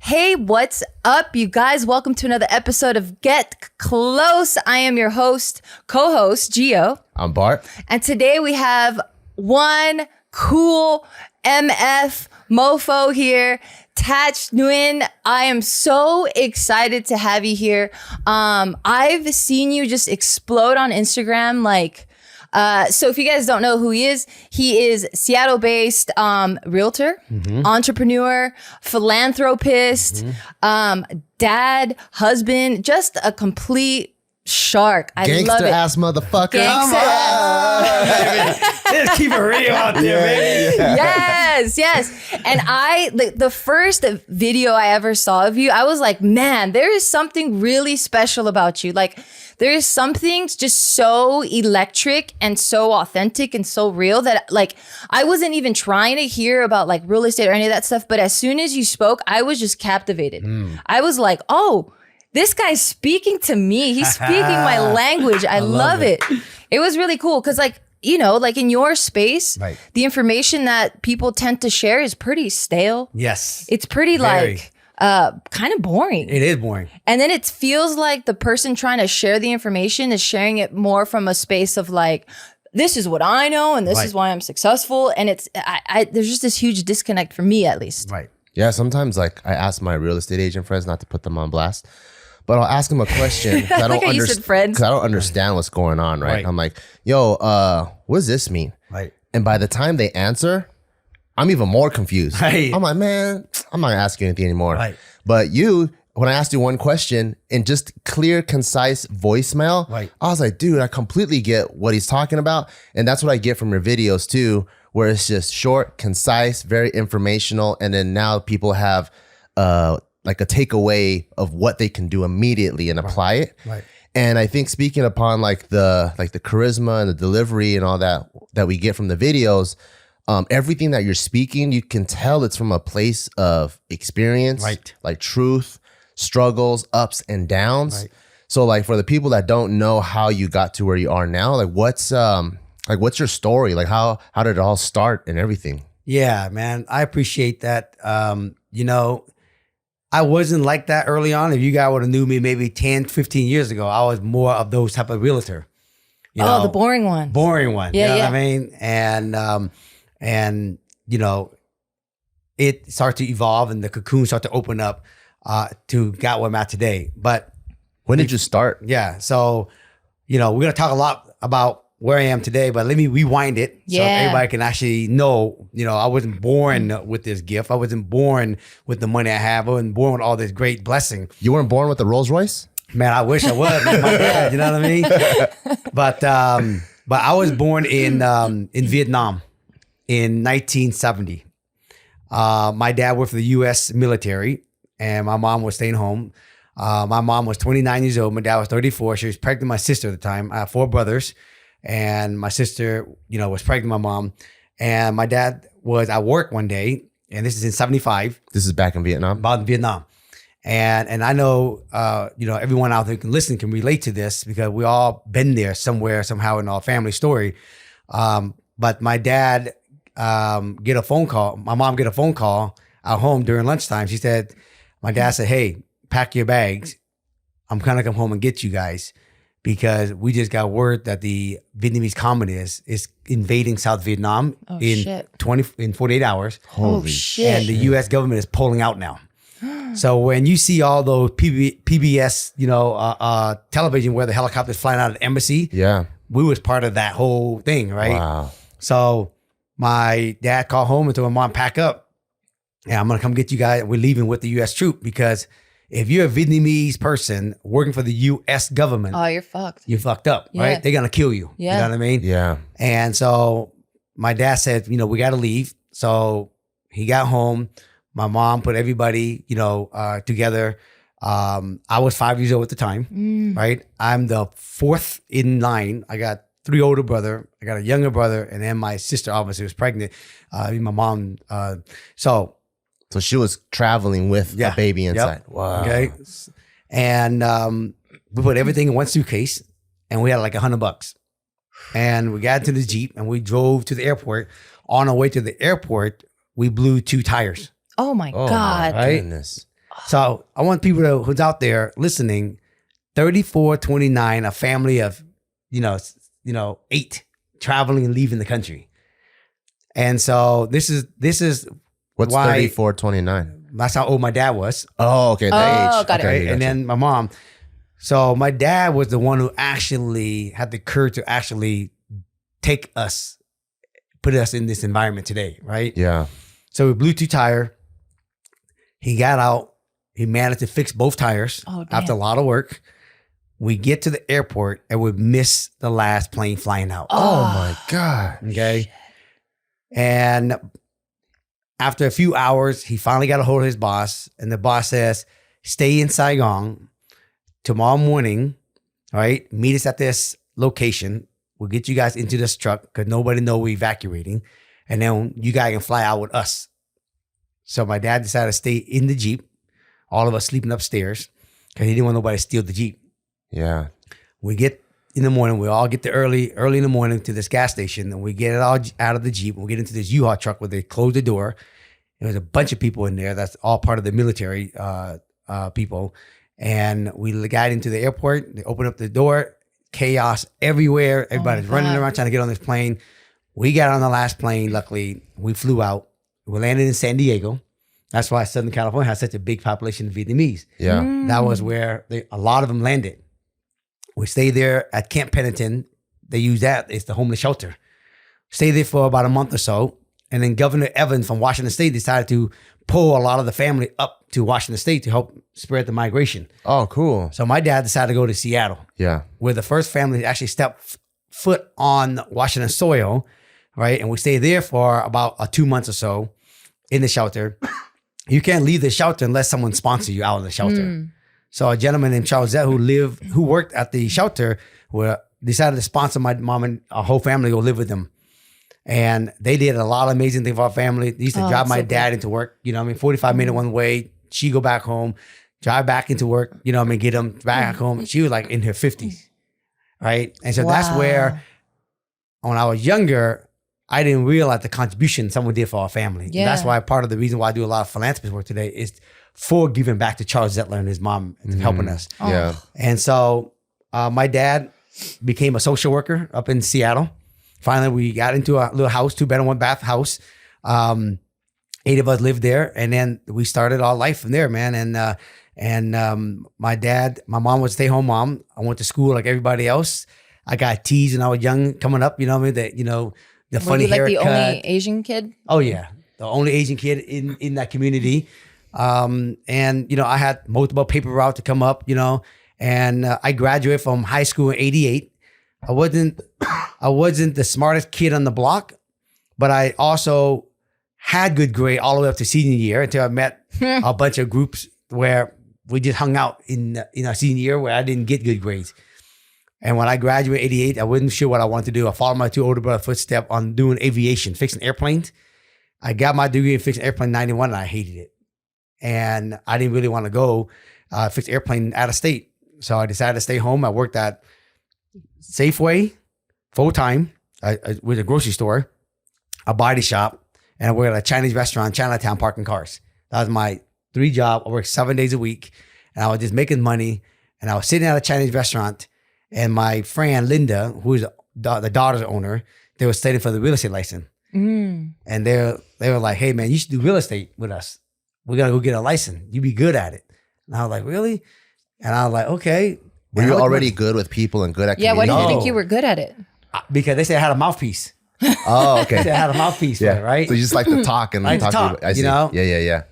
Hey, what's up, you guys? Welcome to another episode of Get Close. I am your host, co-host, Gio. I'm Bart. And today we have one cool MF mofo here, Thach Nguyen. I am so excited to have you here. I've seen you just explode on Instagram so if you guys don't know who he is Seattle-based realtor, entrepreneur, philanthropist, dad, husband, just a complete shark. I Gangster love it. Ass motherfucker. Gangster ass. Just keep it real out there, baby. Yes. And the first video I ever saw of you, I was like, man, there is something really special about you. Like, there is something just so electric and so authentic and so real that I wasn't even trying to hear about real estate or any of that stuff. But as soon as you spoke, I was just captivated. I was like, oh, this guy's speaking to me. He's speaking my language. I love it. It was really cool because in your space, right, the information that people tend to share is pretty stale. Yes. It's pretty kind of boring. It is boring. And then it feels like the person trying to share the information is sharing it more from a space of this is what I know and this is why I'm successful. And there's just this huge disconnect for me, at least. Right. Yeah, sometimes I ask my real estate agent friends, not to put them on blast, but I'll ask them a question because I don't understand what's going on, right? I'm like, yo, what does this mean? Right. And by the time they answer, I'm even more confused. Right. I'm like, man, I'm not gonna ask you anything anymore. Right. But when I asked you one question in just clear, concise voicemail, I was like, dude, I completely get what he's talking about. And that's what I get from your videos too, where it's just short, concise, very informational. And then now people have a takeaway of what they can do immediately and apply it. Right. And I think speaking upon the charisma and the delivery and all that we get from the videos, everything that you're speaking, you can tell it's from a place of experience, like truth, struggles, ups and downs. Right. So for the people that don't know how you got to where you are now, what's your story? How did it all start and everything? Yeah, man, I appreciate that. I wasn't like that early on. If you guys would have knew me maybe 10, 15 years ago, I was more of those type of realtor. The boring one. Boring one. Yeah, you know what I mean? And it started to evolve and the cocoon started to open up to got where I'm at today. But when did you start? Yeah. So, we're going to talk a lot about where I am today, but let me rewind it so everybody can actually know, I wasn't born with this gift. I wasn't born with the money I have. I wasn't born with all this great blessing. You weren't born with the Rolls Royce? Man, I wish I was. My dad, you know what I mean? But I was born in Vietnam in 1970. My dad worked for the U.S. military and my mom was staying home. My mom was 29 years old. My dad was 34. She was pregnant with my sister at the time. I have 4 brothers. And my sister, was pregnant with my mom. And my dad was at work one day, and this is in 75. This is back in Vietnam? About in Vietnam. And I know, everyone out there who can listen can relate to this because we all been there somewhere, somehow in our family story. But my dad get a phone call. My mom get a phone call at home during lunchtime. She said, my dad said, hey, pack your bags. I'm going to come home and get you guys. Because we just got word that the Vietnamese communists is invading South Vietnam in 48 hours. Holy shit. And the U.S. government is pulling out now. So when you see all those PBS, television where the helicopters flying out of the embassy, we was part of that whole thing, right? Wow. So my dad called home and told my mom, pack up. And I'm going to come get you guys. We're leaving with the U.S. troop because if you're a Vietnamese person working for the U.S. government, you're fucked. You're fucked up, right? They're gonna kill you. Yeah. You know what I mean? Yeah. And so my dad said, we gotta leave. So he got home. My mom put everybody, together. I was 5 years old at the time, right? I'm the 4th in line. I got 3 older brother. I got a younger brother, and then my sister obviously was pregnant. My mom. So she was traveling with a baby inside. Yep. Wow. Okay. And we put everything in one suitcase and we had $100. And we got into the Jeep and we drove to the airport. On our way to the airport, we blew 2 tires. Oh my God. My goodness. So I want people who's out there listening, 3429, a family of, 8 traveling and leaving the country. And so this is What's why 3429? that's how old my dad was. Oh, okay. The age. Got it. Okay, And gotcha. then my mom. So my dad was the one who actually had the courage to actually put us in this environment today, right? Yeah. So we blew 2 tires. He got out. He managed to fix both tires after a lot of work. We get to the airport and we miss the last plane flying out. Oh my God. Okay. Shit. And after a few hours, he finally got a hold of his boss, and the boss says, stay in Saigon tomorrow morning, all right? Meet us at this location. We'll get you guys into this truck because nobody know we're evacuating. And then you guys can fly out with us. So my dad decided to stay in the Jeep, all of us sleeping upstairs because he didn't want nobody to steal the Jeep. Yeah. We get in the morning, we all get there early in the morning to this gas station, and we get it all out of the Jeep. We get into this U-Haul truck where they close the door. There was a bunch of people in there. That's all part of the military people. And we got into the airport. They opened up the door. Chaos everywhere. Everybody's running around trying to get on this plane. We got on the last plane. Luckily, we flew out. We landed in San Diego. That's why Southern California has such a big population of Vietnamese. Yeah. That was where a lot of them landed. We stayed there at Camp Pennington. They use that. It's the homeless shelter. Stayed there for about a month or so. And then Governor Evans from Washington State decided to pull a lot of the family up to Washington State to help spread the migration. Oh, cool. So my dad decided to go to Seattle. Yeah. Where the first family actually stepped foot on Washington soil, right? And we stayed there for about 2 months or so in the shelter. You can't leave the shelter unless someone sponsors you out of the shelter. So a gentleman named Charles Zett who worked at the shelter decided to sponsor my mom and our whole family to go live with them. And they did a lot of amazing things for our family. They used to drive my dad into work, 45-minute one way. She go back home, drive back into work, get him back home. She was like in her 50s, right? And so that's where, when I was younger, I didn't realize the contribution someone did for our family. Yeah. And that's why part of the reason why I do a lot of philanthropy work today is for giving back to Charles Zettler and his mom and helping us. Yeah. And so my dad became a social worker up in Seattle. Finally, we got into a little house, 2-bedroom, 1-bath house. 8 of us lived there, and then we started our life from there, man. And my mom was a stay-home mom. I went to school like everybody else. I got teased when I was young, coming up. You know what I mean? The funny haircut. Were you like the only Asian kid? Oh yeah, the only Asian kid in that community. And I had multiple paper routes to come up. And I graduated from high school in '88. I wasn't the smartest kid on the block, but I also had good grade all the way up to senior year until I met a bunch of groups where we just hung out in our senior year where I didn't get good grades. And when I graduated in '88, I wasn't sure what I wanted to do. I followed my 2 older brother's footsteps on doing aviation, fixing airplanes. I got my degree in fixing airplane in '91 and I hated it. And I didn't really want to go fix airplane out of state. So I decided to stay home. I worked at Safeway full-time with a grocery store, a body shop, and I worked at a Chinese restaurant, Chinatown, parking cars. That was my 3 jobs. I worked 7 days a week, and I was just making money. And I was sitting at a Chinese restaurant, and my friend Linda, who is the daughter's owner, they were studying for the real estate license. And they were like, "Hey man, you should do real estate with us. We're gonna go get a license. You be good at it." And I was like, "Really?" And I was like, "Okay." Were you already good with people and good at Yeah, why communicating? did you think you were good at it? Because they said I had a mouthpiece. Oh, okay. They said I had a mouthpiece, for it, right? So you just like to talk and I like to talk, I see. Yeah.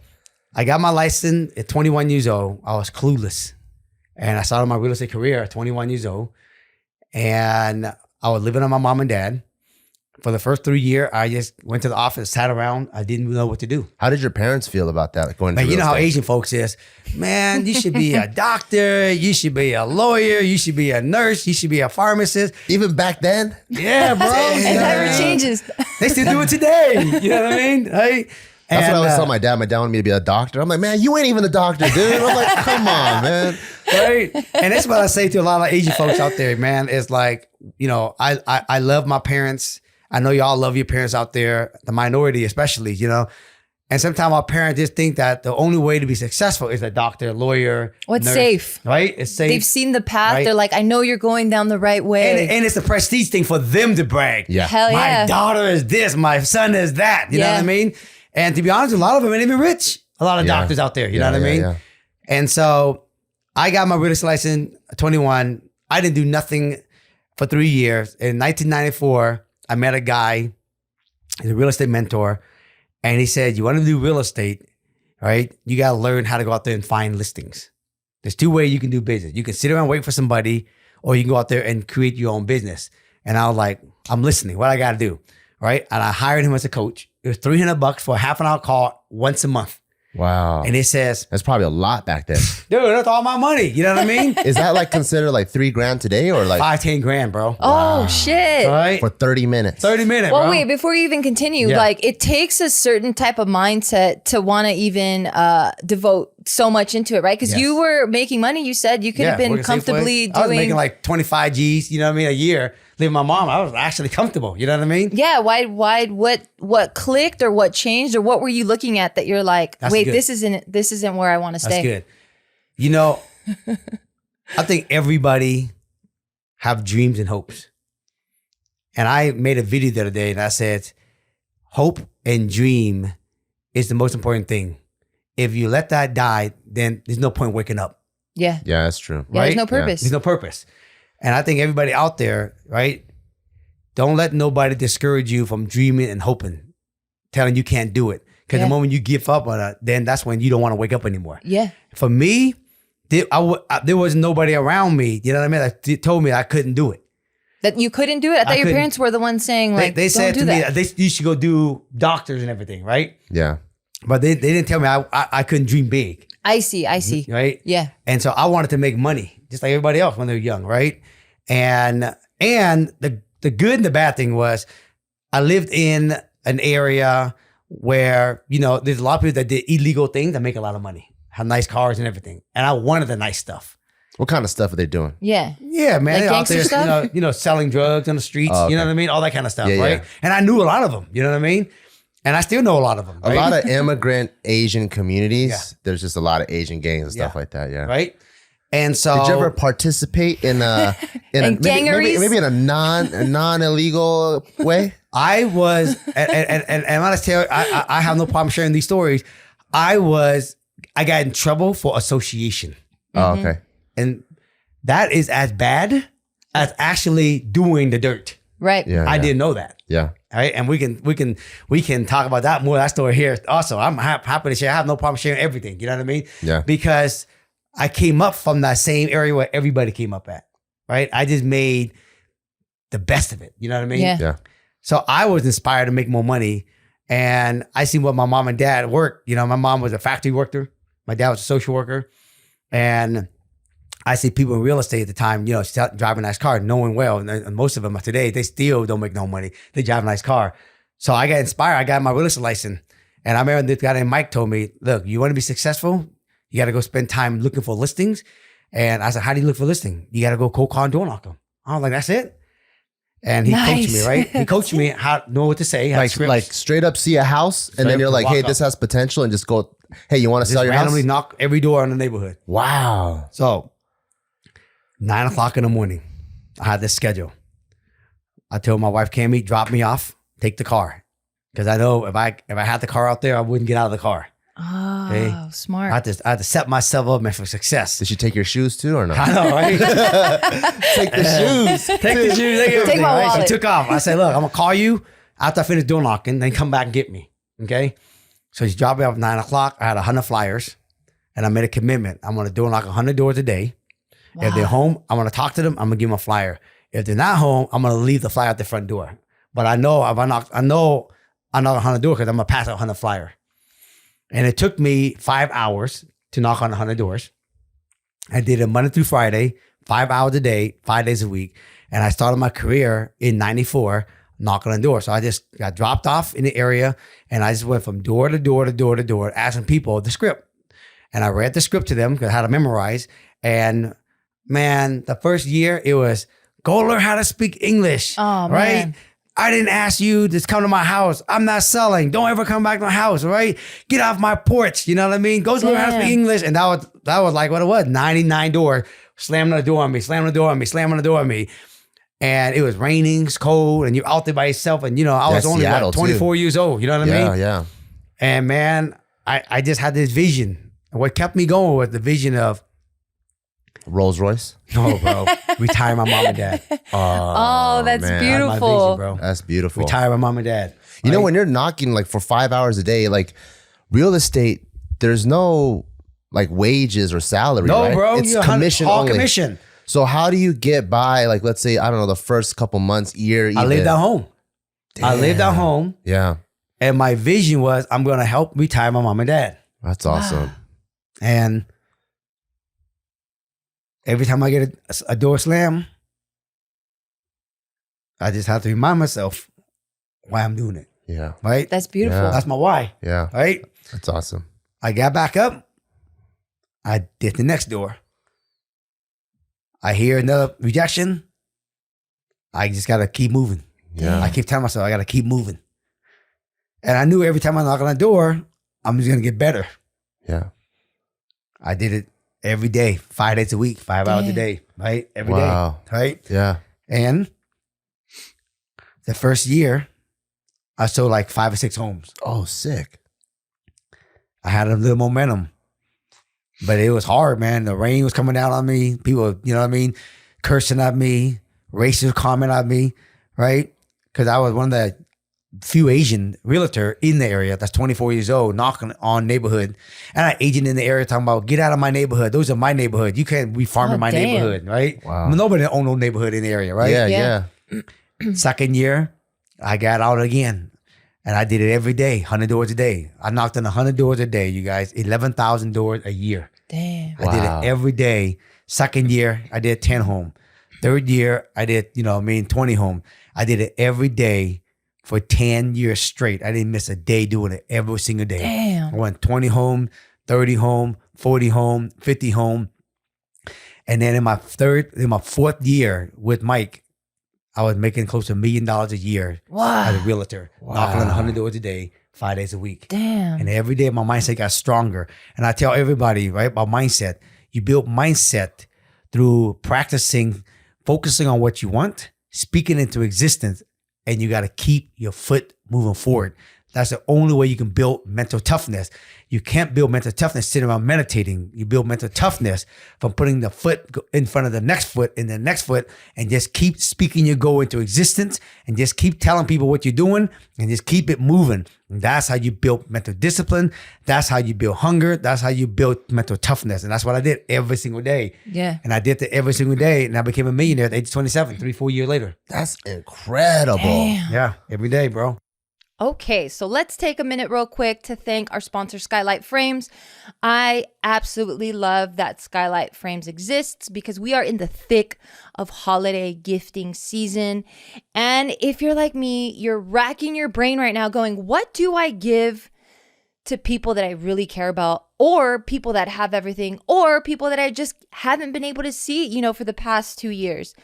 I got my license at 21 years old. I was clueless. And I started my real estate career at 21 years old. And I was living on my mom and dad. For the first 3 years, I just went to the office, sat around. I didn't know what to do. How did your parents feel about that? Like going to Man, you know real how estate? Asian folks is, man, you should be a doctor, you should be a lawyer, you should be a nurse, you should be a pharmacist. Even back then? Yeah, bro. It never changes. They still do it today. You know what I mean? Hey, That's what I was telling my dad. My dad wanted me to be a doctor. I'm like, man, you ain't even a doctor, dude. I'm like, come on, man. Right. And that's what I say to a lot of Asian folks out there, man. It's like, I love my parents. I know y'all love your parents out there, the minority especially, And sometimes our parents just think that the only way to be successful is a doctor, lawyer, What's nurse, safe? right? It's safe. They've seen the path. Right? They're like, I know you're going down the right way. And it's a prestige thing for them to brag. Yeah. Hell My yeah. daughter is this, my son is that. You know Yeah. what I mean? And to be honest, a lot of them ain't even rich. A lot of Yeah. doctors out there, you Yeah, know what I mean? yeah. And so I got my real estate license at 21. I didn't do nothing for 3 years. In 1994, I met a guy, he's a real estate mentor, and he said, you want to do real estate, right? You got to learn how to go out there and find listings. There's 2 ways you can do business. You can sit around and wait for somebody, or you can go out there and create your own business. And I was like, I'm listening. What I got to do, right? And I hired him as a coach. It was $300 for a half an hour call once a month. Wow. And it says, That's probably a lot back then. dude, that's all my money. You know what I mean? Is that like considered like $3,000 today or like 5-10 grand, bro. Oh, shit. All right? for 30 minutes? 30 minutes, Well, bro. wait, before you even continue, Yeah. like it takes a certain type of mindset to want to even devote so much into it, right? Because Yes. you were making money. You said you could have been working comfortably Safeway. I was doing. making like 25 G's, you know what I mean, a year. Leaving my mom, I was actually comfortable. You know what I mean? Yeah, what clicked or what changed or what were you looking at that you're like, That's wait, good. this isn't where I want to stay. That's good. You know, I think everybody have dreams and hopes. And I made a video the other day and I said, hope and dream is the most important thing. If you let that die, then there's no point waking up. Yeah. Yeah, that's true. Yeah, there's Right? no purpose. There's no purpose. And I think everybody out there, right? Don't let nobody discourage you from dreaming and hoping, telling you can't do it. Because Yeah. the moment you give up on it, then that's when you don't want to wake up anymore. Yeah. For me, there was nobody around me, you know what I mean, that told me I couldn't do it. That you couldn't do it? I thought your couldn't. parents were the ones saying like, They said don't do to me that. that you should go do doctors and everything, right? Yeah. But they didn't tell me I couldn't dream big, I see. right? Yeah. And so I wanted to make money, just like everybody else when they were young, right? And the good and the bad thing was I lived in an area where, you know, there's a lot of people that did illegal things that make a lot of money, have nice cars and everything. And I wanted the nice stuff. What kind of stuff are they doing? Yeah. Yeah, man. Like They're out gangster there, stuff? you know, selling drugs on the streets, Oh, okay. you know what I mean? All that kind of stuff, Yeah, right? yeah. And I knew a lot of them, you know what I mean? And I still know a lot of them, A right? lot of immigrant Asian communities. Yeah. There's just a lot of Asian gangs and stuff Yeah. like that. Yeah. Right? And so Did you ever participate in a In gangeries? maybe in a non illegal way? I was, and I'm gonna tell you, I have no problem sharing these stories. I got in trouble for association. Oh, okay. And that is as bad as actually doing the dirt. Right. Yeah. I yeah. didn't know that. Yeah. All right. And we can talk about that more, that story here. Also, I'm happy to share. I have no problem sharing everything. You know what I mean? Yeah. Because I came up from that same area where everybody came up at. Right. I just made the best of it. You know what I mean? Yeah. Yeah. So I was inspired to make more money. And I see what my mom and dad worked. You know, my mom was a factory worker. My dad was a social worker. And I see people in real estate at the time, you know, driving a nice car, knowing well. And most of them today, they still don't make no money. They drive a nice car. So I got inspired. I got my real estate license. And I remember this guy named Mike told me, look, you want to be successful? You got to go spend time looking for listings. And I said, how do you look for listing? You got to go cold call and door knock them. I was like, that's it. And he coached me, Nice. right? He coached me how to know what to say. How to script. Like straight up see a house and then Straight you're up like, walk hey, up. this has potential, and just go, hey, you want to just sell your randomly house? knock every door in the neighborhood. Wow. So 9 o'clock in the morning, I had this schedule. I told my wife, Cammy, drop me off, take the car. Because I know if I had the car out there, I wouldn't get out of the car. Oh, Okay. smart. I had to set myself up for success. Did she take your shoes too or no? I know, right? Take the shoes. Take the shoes, take everything, my right? wallet. She took off. I said, look, I'm going to call you after I finish door knocking, then come back and get me. Okay? So she dropped me off at 9 o'clock. I had 100 flyers, and I made a commitment. I'm going to door knock 100 doors a day. Wow. If they're home, I'm going to talk to them. I'm going to give them a flyer. If they're not home, I'm going to leave the flyer at the front door. But I know if I knock 100 doors because I'm going to pass out 100 flyer. And it took me 5 hours to knock on 100 doors. I did it Monday through Friday, 5 hours a day, 5 days a week. And I started my career in 94 knocking on doors. So I just got dropped off in the area and I just went from door to door to door to door, asking people the script. And I read the script to them because I had to memorize. And man, the first year it was go learn how to speak English. Oh, right? man. I didn't ask you to come to my house. I'm not selling. Don't ever come back to my house, all right? Get off my porch. You know what I mean? Go to the house, speak English. And that was like what it was, 99 doors, slamming the door on me, slamming the door on me, slamming the door on me. And it was raining, it's cold, and you're out there by yourself. And, you know, I was only 24 years old. You know what I mean? Yeah. And, man, I just had this vision. And what kept me going was the vision of Rolls Royce. No, bro. Retire my mom and dad. Oh, that's man. beautiful. That's my vision, bro. That's beautiful. Retire my mom and dad. You know, when you're knocking like for 5 hours a day, like real estate, there's no like wages or salary. No, right? bro. It's commission all only. commission. So how do you get by? Like, let's say, I don't know, the first couple months, year. I lived at home. Damn. I lived at home. Yeah. And my vision was I'm going to help retire my mom and dad. That's awesome. And every time I get a door slam, I just have to remind myself why I'm doing it. Yeah. Right? That's beautiful. Yeah. That's my why. Yeah. Right? That's awesome. I got back up. I did the next door. I hear another rejection. I just got to keep moving. Yeah. I keep telling myself I got to keep moving. And I knew every time I knock on the door, I'm just going to get better. Yeah. I did it every day, 5 days a week, 5 hours a day, right? Every day, Wow. right? Yeah. And the first year, I sold like 5 or 6 homes. Oh, sick. I had a little momentum, but it was hard, man. The rain was coming down on me. People, you know what I mean? Cursing at me, racist comment at me, right? Because I was one of the few Asian realtor in the area that's 24 years old, knocking on neighborhood. And I agent in the area talking about, get out of my neighborhood. Those are my neighborhood. You can't be farming my neighborhood, right? Wow. Nobody own no neighborhood in the area, right? Yeah. Second year, I got out again. And I did it every day, 100 doors a day. I knocked on 100 doors a day, you guys, 11,000 doors a year. Damn. I did it every day. Second year, I did 10 home. Third year, I did, 20 home. I did it every day for 10 years straight. I didn't miss a day doing it every single day. Damn. I went 20 home, 30 home, 40 home, 50 home. And then in my fourth year with Mike, I was making close to $1 million a year as a realtor, knocking on 100 doors a day, 5 days a week. Damn. And every day my mindset got stronger. And I tell everybody, right, about mindset, you build mindset through practicing, focusing on what you want, speaking into existence, and you got to keep your foot moving forward. That's the only way you can build mental toughness. You can't build mental toughness sitting around meditating. You build mental toughness from putting the foot in front of the next foot and the next foot, and just keep speaking your goal into existence, and just keep telling people what you're doing, and just keep it moving. And that's how you build mental discipline. That's how you build hunger. That's how you build mental toughness. And that's what I did every single day. Yeah. And I did that every single day, and I became a millionaire at the age of 27, 3-4 years later. That's incredible. Damn. Yeah, every day, bro. Okay, so let's take a minute real quick to thank our sponsor, Skylight Frames. I absolutely love that Skylight Frames exists because we are in the thick of holiday gifting season. And if you're like me, you're racking your brain right now going, what do I give to people that I really care about, or people that have everything, or people that I just haven't been able to see, for the past 2 years?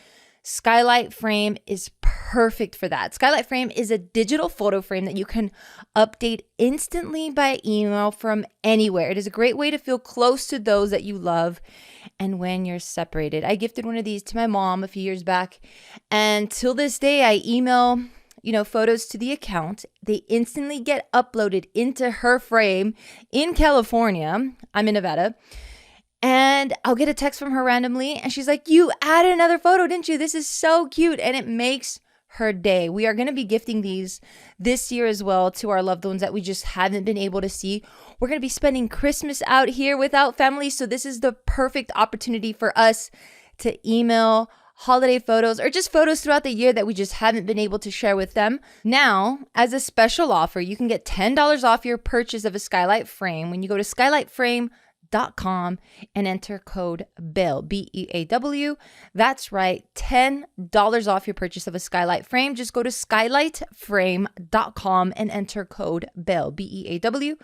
Skylight Frame is perfect for that. Skylight Frame is a digital photo frame that you can update instantly by email from anywhere. It is a great way to feel close to those that you love and when you're separated. I gifted one of these to my mom a few years back, and till this day I email photos to the account. They instantly get uploaded into her frame in California. I'm in Nevada. And I'll get a text from her randomly, and she's like, you added another photo, didn't you? This is so cute. And it makes her day. We are going to be gifting these this year as well to our loved ones that we just haven't been able to see. We're going to be spending Christmas out here without family. So this is the perfect opportunity for us to email holiday photos or just photos throughout the year that we just haven't been able to share with them. Now, as a special offer, you can get $10 off your purchase of a Skylight Frame when you go to skylightframe.com and enter code BEAW, BEAW. That's right, $10 off your purchase of a Skylight Frame. Just go to skylightframe.com and enter code BEAW, BEAW.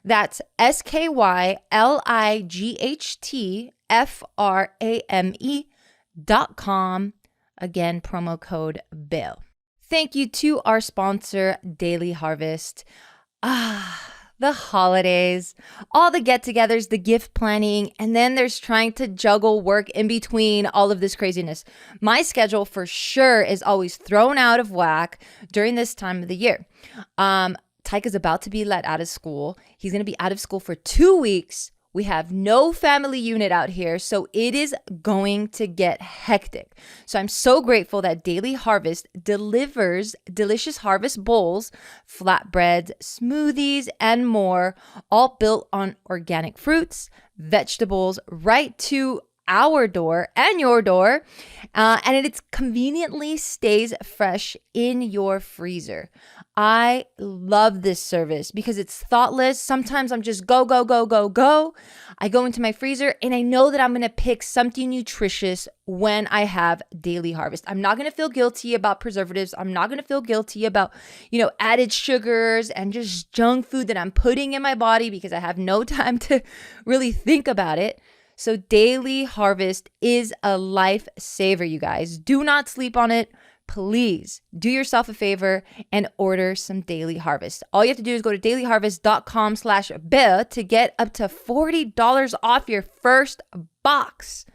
That's SKYLIGHTFRAME.com. Again, promo code BEAW. Thank you to our sponsor, Daily Harvest. The holidays, all the get-togethers, the gift planning, and then there's trying to juggle work in between all of this craziness. My schedule for sure is always thrown out of whack during this time of the year. Thach is about to be let out of school. He's going to be out of school for 2 weeks. We have no family unit out here, so it is going to get hectic. So I'm so grateful that Daily Harvest delivers delicious harvest bowls, flatbreads, smoothies, and more, all built on organic fruits, vegetables, right to our door and your door, and it conveniently stays fresh in your freezer. I love this service because it's thoughtless. Sometimes I'm just go. I go into my freezer and I know that I'm going to pick something nutritious when I have Daily Harvest. I'm not going to feel guilty about preservatives. I'm not going to feel guilty about, added sugars and just junk food that I'm putting in my body because I have no time to really think about it. So Daily Harvest is a lifesaver, you guys. Do not sleep on it. Please do yourself a favor and order some Daily Harvest. All you have to do is go to dailyharvest.com/bill to get up to $40 off your first box.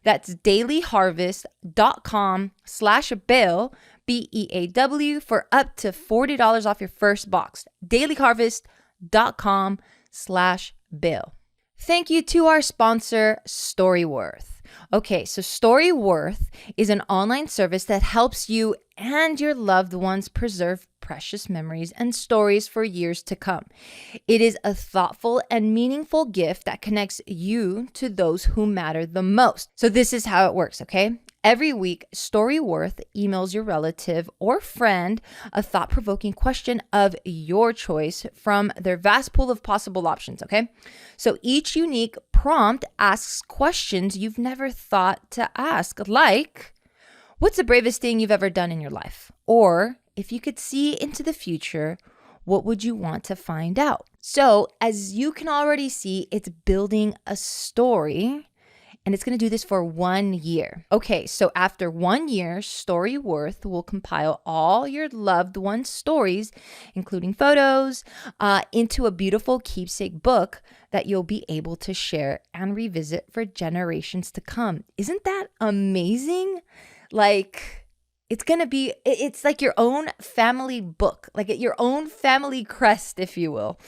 That's dailyharvest.com/bill, BEAW, for up to $40 off your first box. dailyharvest.com/bill. Thank you to our sponsor, Storyworth. Okay, so Storyworth is an online service that helps you and your loved ones preserve precious memories and stories for years to come. It is a thoughtful and meaningful gift that connects you to those who matter the most. So this is how it works, okay? Every week, Storyworth emails your relative or friend a thought-provoking question of your choice from their vast pool of possible options, okay? So each unique prompt asks questions you've never thought to ask, like, what's the bravest thing you've ever done in your life? Or, if you could see into the future, what would you want to find out? So, as you can already see, it's building a story. And it's going to do this for 1 year. Okay, so after 1 year, Storyworth will compile all your loved ones' stories, including photos, into a beautiful keepsake book that you'll be able to share and revisit for generations to come. Isn't that amazing? It's like your own family book, like your own family crest, if you will.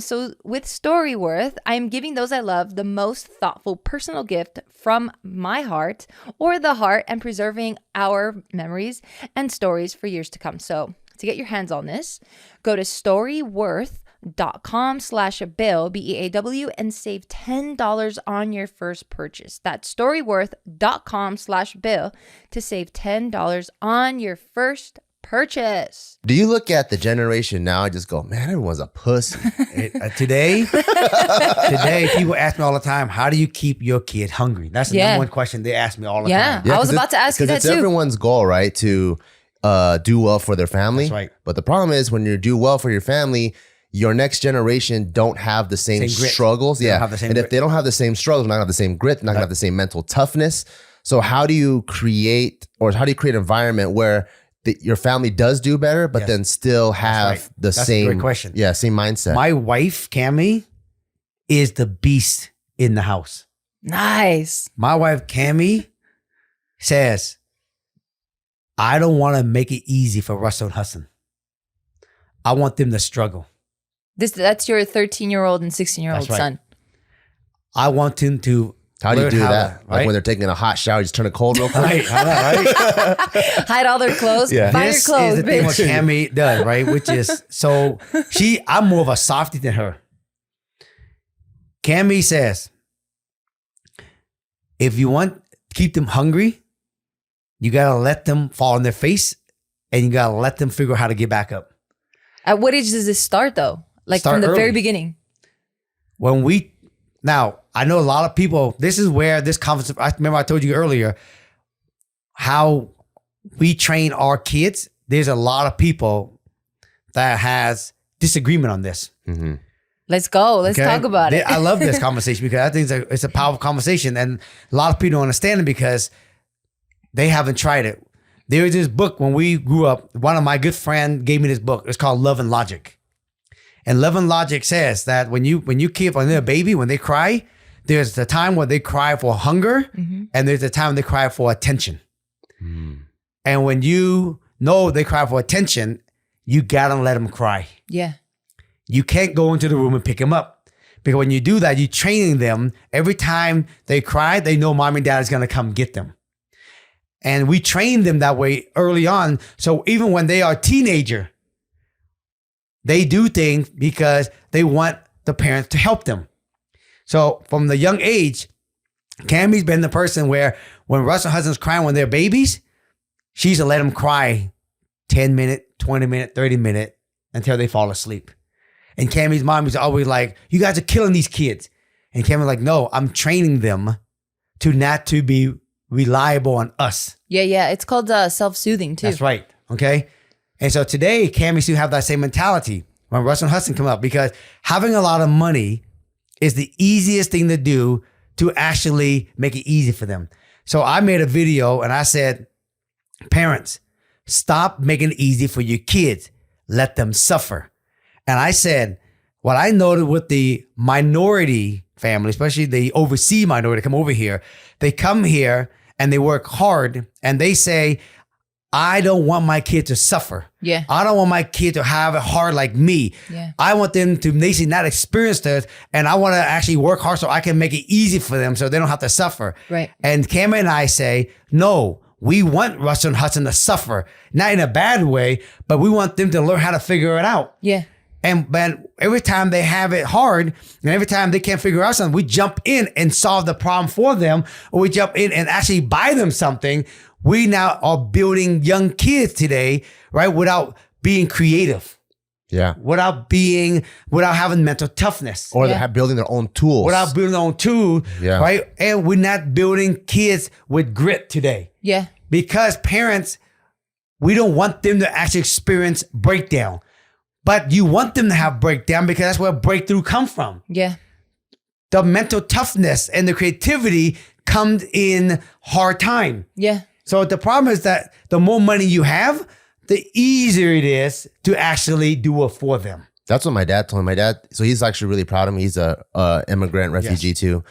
So with Storyworth, I'm giving those I love the most thoughtful personal gift from my heart or the heart, and preserving our memories and stories for years to come. So to get your hands on this, go to storyworth.com/bill, BEAW, and save $10 on your first purchase. That's storyworth.com/bill to save $10 on your first purchase. Do you look at the generation now and just go, man, everyone's a pussy? Today, people ask me all the time, how do you keep your kid hungry? That's the number one question they ask me all the time. Yeah, I was about to ask you that too. It's everyone's goal, right? To do well for their family. That's right. But the problem is when you do well for your family, your next generation don't have the same struggles. If they don't have the same struggles, they're not gonna have the same grit, they're not gonna have the same mental toughness. So how do you create an environment where your family does do better, but then still have the same? That's a great question. Yeah, same mindset. My wife, Cammie, is the beast in the house. Nice. My wife, Cammie, says, I don't want to make it easy for Russell and Hudson. I want them to struggle. That's your 13-year-old and 16-year-old son. I want them to. How do you do that? Like when they're taking a hot shower, you just turn it cold real quick. Right. Hide all their clothes. Yeah. Find your clothes, is the thing what Cammie does, right? Which is, so I'm more of a softie than her. Cammie says, if you want to keep them hungry, you got to let them fall on their face and you got to let them figure out how to get back up. At what age does this start though? Like from the very beginning? Now, I know a lot of people, this is where this conference, I remember I told you earlier, how we train our kids. There's a lot of people that has disagreement on this. Mm-hmm. Let's go. Let's talk about it. I love this conversation because I think it's a powerful conversation. And a lot of people don't understand it because they haven't tried it. There was this book when we grew up. One of my good friends gave me this book. It's called Love and Logic. And Love and Logic says that when they're a baby, when they cry, there's the time where they cry for hunger, and there's the time they cry for attention. And when you know they cry for attention, you gotta let them cry. Yeah. You can't go into the room and pick them up. Because when you do that, you're training them. Every time they cry, they know mom and dad is gonna come get them. And we train them that way early on. So even when they are a teenager, they do things because they want the parents to help them. So from the young age, Cammie's been the person where when Russell Hudson's crying when they're babies, she used to let them cry 10 minutes, 20 minutes, 30 minutes until they fall asleep. And Cammie's mom is always like, you guys are killing these kids. And Cammie's like, no, I'm training them to not to be reliable on us. Yeah. It's called self-soothing too. That's right. Okay. And so today, Cammie still have that same mentality when Russell Hudson come up, because having a lot of money is the easiest thing to do to actually make it easy for them. So I made a video and I said, parents, stop making it easy for your kids. Let them suffer. And I said, what I noted with the minority family, especially the overseas minority, come over here, they come here and they work hard and they say, I don't want my kid to suffer. Yeah. I don't want my kid to have it hard like me. Yeah. I want them to basically not experience this, and I want to actually work hard so I can make it easy for them so they don't have to suffer. Right. And Cameron and I say, no, we want Russell Hudson to suffer, not in a bad way, but we want them to learn how to figure it out. Yeah. And but every time they have it hard and every time they can't figure out something, we jump in and solve the problem for them, or we jump in and actually buy them something. We now are building young kids today, right? Without being creative. Yeah. Without having mental toughness. Or they're building their own tools. Without building their own tools, Yeah. right? And we're not building kids with grit today. Yeah. Because parents, we don't want them to actually experience breakdown. But you want them to have breakdown because that's where breakthrough comes from. Yeah. The mental toughness and the creativity comes in hard time. Yeah. So the problem is that the more money you have, the easier it is to actually do it for them. That's what my dad told me. My dad, so he's actually really proud of me. He's a immigrant refugee too.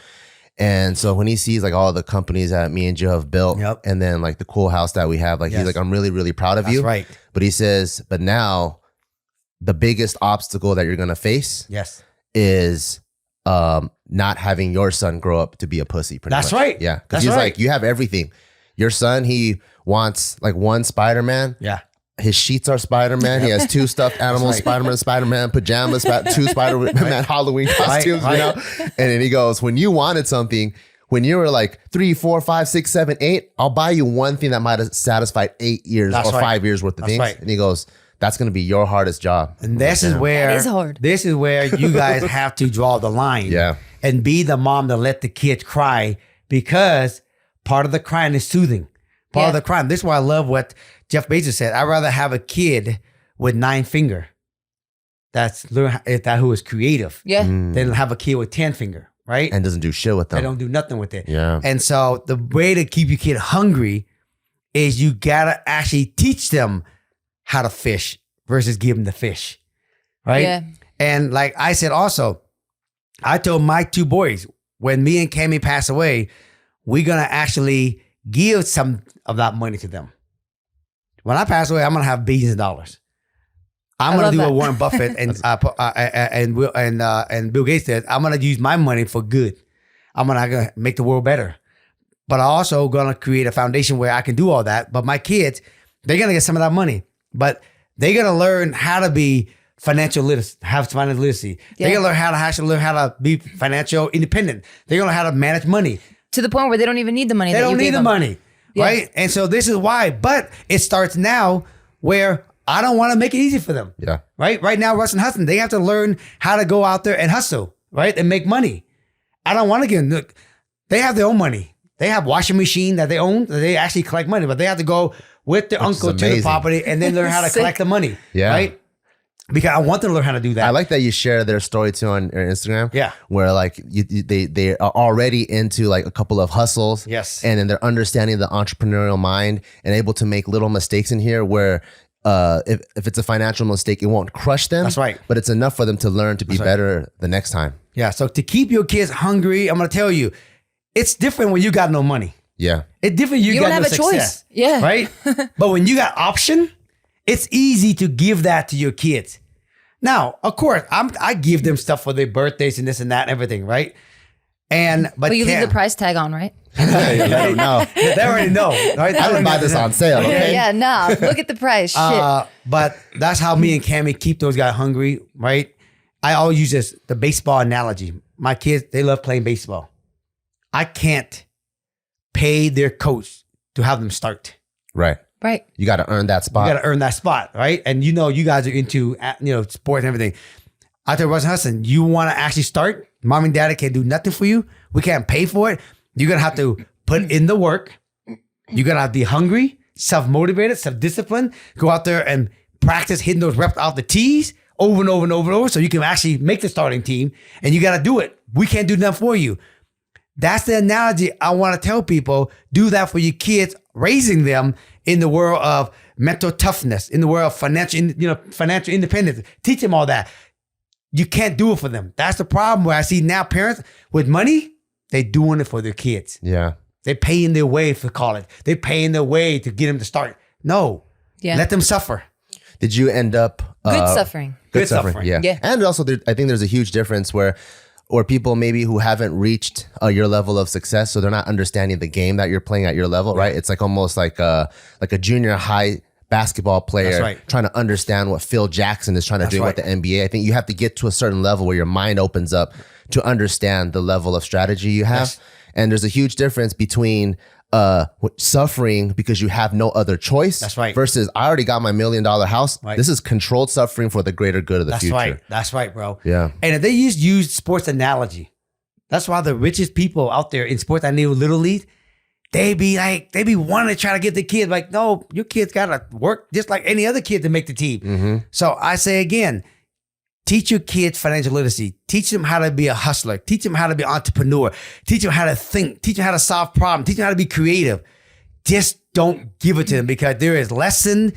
And so when he sees like all the companies that me and Joe have built, and then like the cool house that we have, like he's like, I'm really, really proud of you. That's right. But he says, but now the biggest obstacle that you're going to face is not having your son grow up to be a pussy. That's much. right. Yeah. Because he's like, you have everything. Your son, he wants like one Spider-Man. Yeah. His sheets are Spider-Man. He has 2 stuffed animals, Spider-Man pajamas, 2 Spider-Man Halloween costumes, you know? And then he goes, when you wanted something, when you were like 3, 4, 5, 6, 7, 8, I'll buy you one thing that might have satisfied 8 years or 5 years worth of things. Right. And he goes, that's going to be your hardest job. And this is where, that is hard. This is where you guys have to draw the line. Yeah. And be the mom to let the kid cry, because part of the crying is soothing. Part of the crying. This is why I love what Jeff Bezos said. I'd rather have a kid with 9 fingers who is creative than have a kid with 10 fingers, right? And doesn't do shit with them. They don't do nothing with it. Yeah. And so the way to keep your kid hungry is you gotta actually teach them how to fish versus give them the fish, right? Yeah. And like I said also, I told my 2 boys, when me and Cammie pass away, we're gonna actually give some of that money to them. When I pass away, I'm gonna have billions of dollars. I'm gonna do what Warren Buffett and Bill Gates did. I'm gonna use my money for good. I'm gonna make the world better. But I'm also gonna create a foundation where I can do all that. But my kids, they're gonna get some of that money. But they're gonna learn how to be financial literacy, have financial literacy. They're gonna learn how to be financial independent. They're gonna learn how to manage money. To the point where they don't even need the money. They don't need the money, right? And so this is why. But it starts now where I don't want to make it easy for them. Yeah. Right? Right now, Russ and Hudson, they have to learn how to go out there and hustle, right? And make money. I don't want to give them, look, they have their own money. They have washing machine that they own, that they actually collect money, but they have to go with their uncle to the property and then learn how to collect the money. Yeah. Right? because I want them to learn how to do that. I like that you share their story too on your Instagram. Yeah. Where like they are already into like a couple of hustles. Yes. And then they're understanding the entrepreneurial mind and able to make little mistakes in here where if it's a financial mistake, it won't crush them. That's right. But it's enough for them to learn to be better the next time. Yeah. So to keep your kids hungry, I'm going to tell you, it's different when you got no money. Yeah. It's different. You got don't have no a success. choice. Yeah. Right. But when you got option, it's easy to give that to your kids. Now, of course, I give them stuff for their birthdays and this and that and everything, right? But you leave the price tag on, right? Let them know. They already know, right? I didn't buy this on sale. Okay. Yeah, nah. Look at the price. Shit. But that's how me and Cammy keep those guys hungry, right? I always use the baseball analogy. My kids, they love playing baseball. I can't pay their coach to have them start. Right. Right. You got to earn that spot. You got to earn that spot, right? And you guys are into sports and everything. I tell Russell Hudson, you want to actually start? Mom and dad can't do nothing for you. We can't pay for it. You're going to have to put in the work. You're going to have to be hungry, self-motivated, self-disciplined. Go out there and practice hitting those reps out the tees over and over and over and over so you can actually make the starting team. And you got to do it. We can't do nothing for you. That's the analogy I want to tell people. Do that for your kids, raising them in the world of mental toughness, in the world of financial independence. Teach them all that. You can't do it for them. That's the problem where I see now parents with money, they're doing it for their kids. Yeah. They're paying their way for college. They're paying their way to get them to start. No. Yeah. Let them suffer. Did you end up Good suffering. Good suffering. Yeah. Yeah. And also, I think there's a huge difference where people maybe who haven't reached your level of success, so they're not understanding the game that you're playing at your level, right? It's like almost like a junior high basketball player trying to understand what Phil Jackson is trying to do with the NBA. I think you have to get to a certain level where your mind opens up to understand the level of strategy you have. Yes. And there's a huge difference between suffering because you have no other choice. That's right. Versus I already got my $1 million house. Right. This is controlled suffering for the greater good of the future. Right. That's right, bro. Yeah. And if they use sports analogy, that's why the richest people out there in sports, I knew Little League, they be wanting to try to get the kids like, no, your kids got to work just like any other kid to make the team. Mm-hmm. So I say again, teach your kids financial literacy. Teach them how to be a hustler. Teach them how to be an entrepreneur. Teach them how to think. Teach them how to solve problems. Teach them how to be creative. Just don't give it to them because there is lesson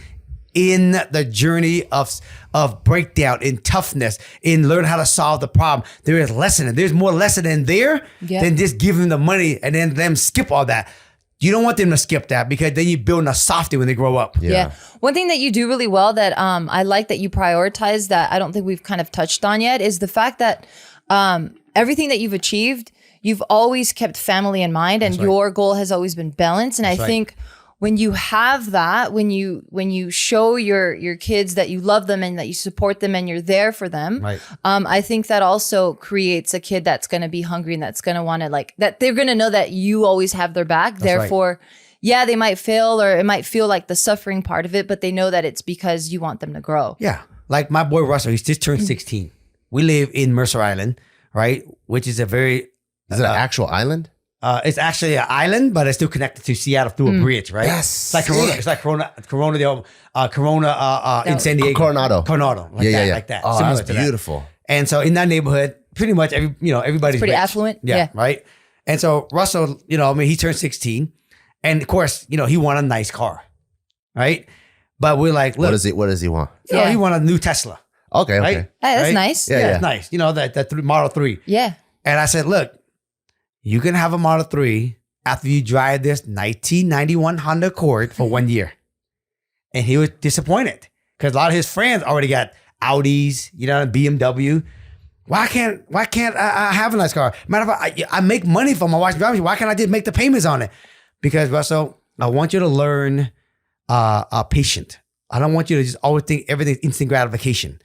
in the journey of breakdown, in toughness, in learn how to solve the problem. There is lesson, and there's more lesson in there than just giving them the money and then them skip all that. You don't want them to skip that because then you're building a softy when they grow up. Yeah. One thing that you do really well that I like that you prioritize that I don't think we've kind of touched on yet is the fact that everything that you've achieved, you've always kept family in mind and your goal has always been balance. And I think when you have that, when you show your kids that you love them and that you support them and you're there for them, I think that also creates a kid that's going to be hungry and that's going to want to that they're going to know that you always have their back. Therefore, yeah, they might fail or it might feel like the suffering part of it, but they know that it's because you want them to grow. Yeah. Like my boy Russell, he's just turned 16. We live in Mercer Island, right? Which is a very... Is it an actual island? It's actually an island, but it's still connected to Seattle through a bridge, right? Yes. It's like Corona. It's like Corona in San Diego. Coronado. Like that. Oh, Similar that's to that. beautiful. And so in that neighborhood, pretty much everybody's Pretty rich. affluent. Yeah, right. And so Russell, he turned 16, and of course, he want a nice car, right? But we're like, look, what does he want? He want a new Tesla. Okay. Right? Hey, that's nice. Yeah, it's nice. That Model 3. Yeah. And I said, look, you can have a Model 3 after you drive this 1991 Honda Accord for 1 year. And he was disappointed because a lot of his friends already got Audis, BMW. Why can't I have a nice car? Matter of fact, I make money for my wife's drive. Why can't I just make the payments on it? Because, Russell, I want you to learn patient. I don't want you to just always think everything's instant gratification.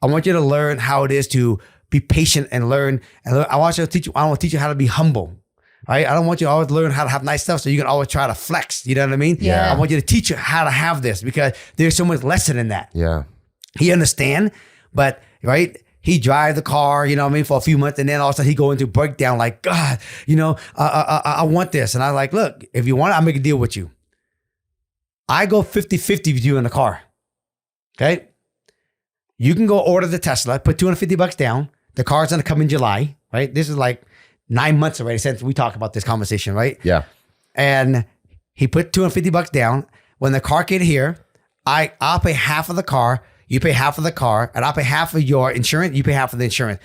I want you to learn how it is to be patient and learn. I want to teach you how to be humble, right? I don't want you to always learn how to have nice stuff so you can always try to flex. You know what I mean? Yeah. I want you to teach you how to have this because there's so much lesson in that. Yeah. He understand, but he drive the car, for a few months, and then all of a sudden he go into breakdown like, God, I want this. And I like, look, if you want it, I'll make a deal with you. I go 50-50 with you in the car. Okay? You can go order the Tesla, put $250 down. The car's going to come in July, right? This is like 9 months already since we talked about this conversation, right? Yeah. And he put $250 down. When the car get here, I'll pay half of the car, you pay half of the car, and I'll pay half of your insurance, you pay half of the insurance.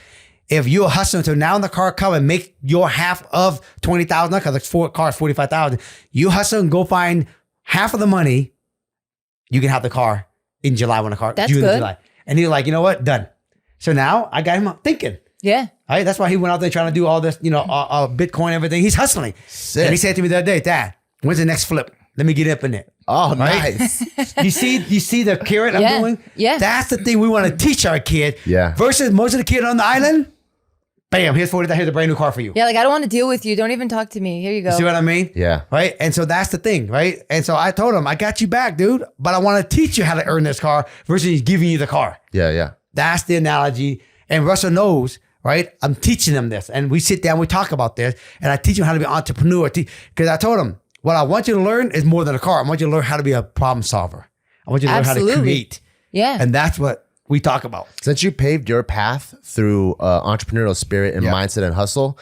If you're hustling to now the car come and make your half of $20,000, because the car is $45,000, you hustle and go find half of the money, you can have the car in July when the car, That's June good. and July. And he's like, you know what? Done. So now I got him thinking. Yeah. Right? That's why he went out there trying to do all this, Bitcoin, everything. He's hustling. Sick. And he said to me the other day, Dad, when's the next flip? Let me get up in it. Oh, Right? nice. You see the carrot Yeah. I'm doing? Yeah. That's the thing we want to teach our kid. Yeah. Versus most of the kids on the island, bam, here's $40,000, here's a brand new car for you. Yeah, like I don't want to deal with you. Don't even talk to me. Here you go. See what I mean? Yeah. Right? And so that's the thing, right? And so I told him, I got you back, dude, but I want to teach you how to earn this car versus giving you the car. Yeah. Yeah. That's the analogy. And Russell knows, right? I'm teaching him this. And we sit down, we talk about this, and I teach him how to be an entrepreneur. Because I told him, what I want you to learn is more than a car. I want you to learn how to be a problem solver. I want you to learn how to Absolutely. create. Yeah. And that's what we talk about. Since you paved your path through entrepreneurial spirit and Yeah. mindset and hustle,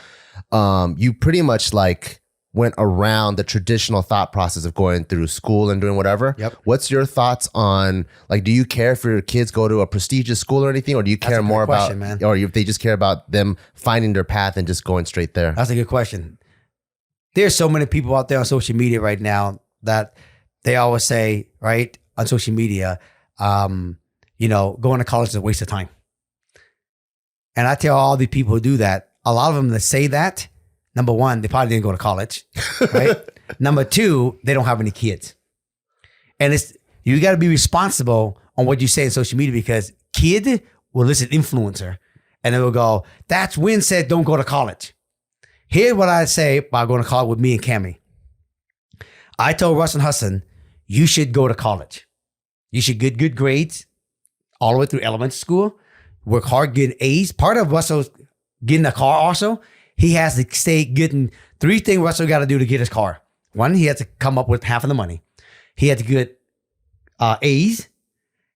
you pretty much like went around the traditional thought process of going through school and doing whatever. Yep. What's your thoughts on, like, do you care if your kids go to a prestigious school or anything, or do you care a good more question, about, man. or if they just care about them finding their path and just going straight there? That's a good question. There's so many people out there on social media right now that they always say, right, on social media, going to college is a waste of time. And I tell all the people who do that, a lot of them that say that, number one, they probably didn't go to college, right? Number two, they don't have any kids. And you got to be responsible on what you say on social media, because kid will listen to influencer and they will go, that's Nguyen said don't go to college. Here's what I say about going to college with me and Cammie. I told Russ and Hassan, you should go to college. You should get good grades all the way through elementary school, work hard, get A's. Part of Russell's getting a car also, he has to stay getting 3 things Russell got to do to get his car. One, he had to come up with half of the money. He had to get A's.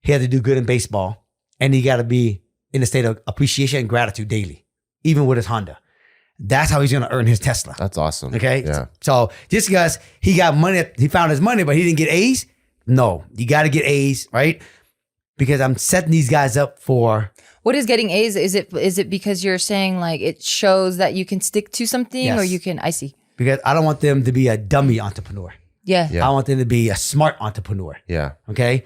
He had to do good in baseball. And he got to be in a state of appreciation and gratitude daily, even with his Honda. That's how he's going to earn his Tesla. That's awesome. Okay. Yeah. So just because he got money, he found his money, but he didn't get A's. No, you got to get A's, right? Because I'm setting these guys up for. What is getting A's? Is it because you're saying like it shows that you can stick to something, Yes. or you can? I see. Because I don't want them to be a dummy entrepreneur. Yeah. Yeah. I want them to be a smart entrepreneur. Yeah. Okay.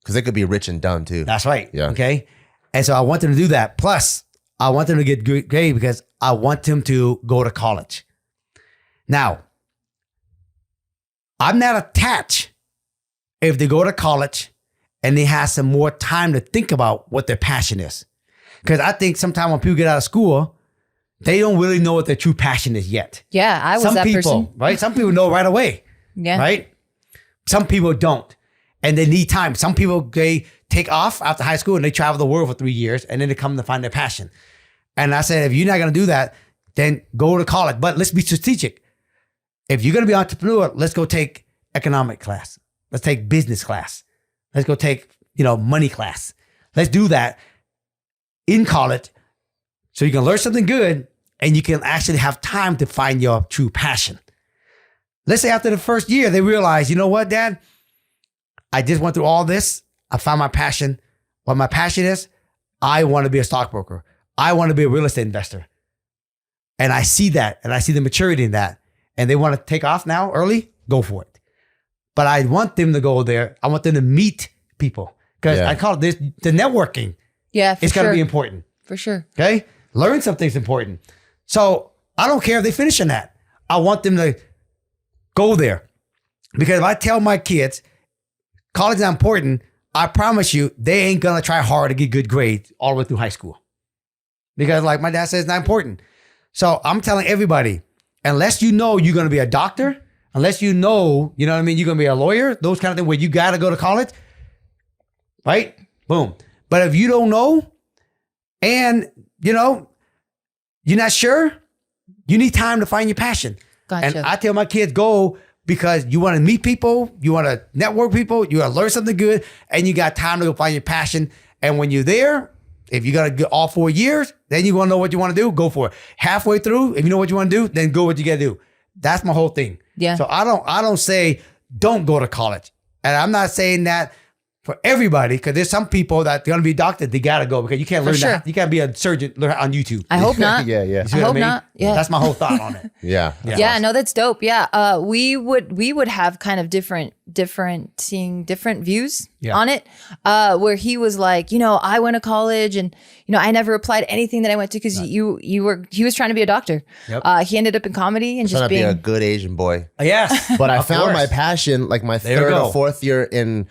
Because they could be rich and dumb too. That's right. Yeah. Okay. And so I want them to do that. Plus, I want them to get good grade because I want them to go to college. Now, I'm not attached if they go to college and they have some more time to think about what their passion is. Because I think sometimes when people get out of school, they don't really know what their true passion is yet. Yeah. I was Some that people, person. right? Some people know right away. Yeah. Right? Some people don't. And they need time. Some people, they take off after high school and they travel the world for 3 years and then they come to find their passion. And I said, if you're not going to do that, then go to college. But let's be strategic. If you're going to be an entrepreneur, let's go take economic class. Let's take business class. Let's go take, money class. Let's do that in college so you can learn something good and you can actually have time to find your true passion. Let's say after the first year, they realize, you know what, Dad? I just went through all this. I found my passion. What my passion is, I want to be a stockbroker. I want to be a real estate investor. And I see that, and I see the maturity in that. And they want to take off now early, go for it. But I want them to go there. I want them to meet people. Because Yeah. I call it this, the networking. Yeah. For It's sure. going to be important. For sure. Okay? Learn something's important. So I don't care if they finish in that. I want them to go there. Because if I tell my kids college is not important, I promise you they ain't gonna try hard to get good grades all the way through high school. Because like my dad says, it's not important. So I'm telling everybody, unless you know you're gonna be a doctor, unless you know, you know what I mean, you're gonna be a lawyer, those kind of things where you gotta go to college, right? Boom. But if you don't know and you're not sure, you need time to find your passion. Gotcha. And I tell my kids, go because you want to meet people, you want to network people, you want to learn something good, and you got time to go find your passion. And when you're there, if you got to get all 4 years, then you want to know what you want to do, go for it. Halfway through, if you know what you want to do, then go what you got to do. That's my whole thing. Yeah. So I don't say don't go to college. And I'm not saying that for everybody, because there's some people that they're going to be a doctor, they got to go because you can't learn that. You can't be a surgeon learn on YouTube. I hope not. Yeah. You see I what hope mean? not. Yeah. That's my whole thought on it. Yeah. Yeah, no, that's dope. Yeah. We would have kind of different views on it. Where he was like, I went to college and, I never applied anything that I went to because he was trying to be a doctor. Yep. He ended up in comedy and Trying just to being be a good Asian boy. Yes. But I found my passion like my third or fourth year in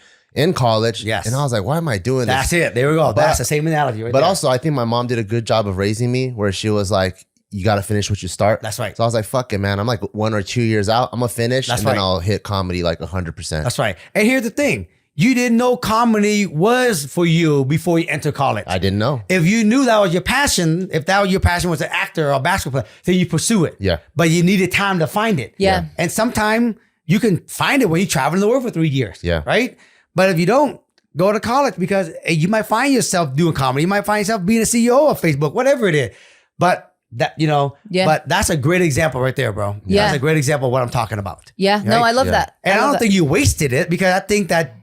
college. Yes. And I was like, why am I doing this? That's it. There we go. That's the same analogy right But there. also, I think my mom did a good job of raising me where she was like, you got to finish what you start. That's right. So I was like, fuck it, man. I'm like 1 or 2 years out. I'm going to finish then I'll hit comedy like 100%. That's right. And here's the thing. You didn't know comedy was for you before you entered college. I didn't know. If you knew that was your passion, if that was your passion was an actor or a basketball player, then you pursue it. Yeah. But you needed time to find it. Yeah. And sometimes you can find it when you travel in the world for 3 years. Yeah. Right? But if you don't, go to college because you might find yourself doing comedy. You might find yourself being a CEO of Facebook, whatever it is. But that, but that's a great example right there, bro. Yeah. That's a great example of what I'm talking about. Yeah. No, I love that. And I love don't think you wasted it because I think that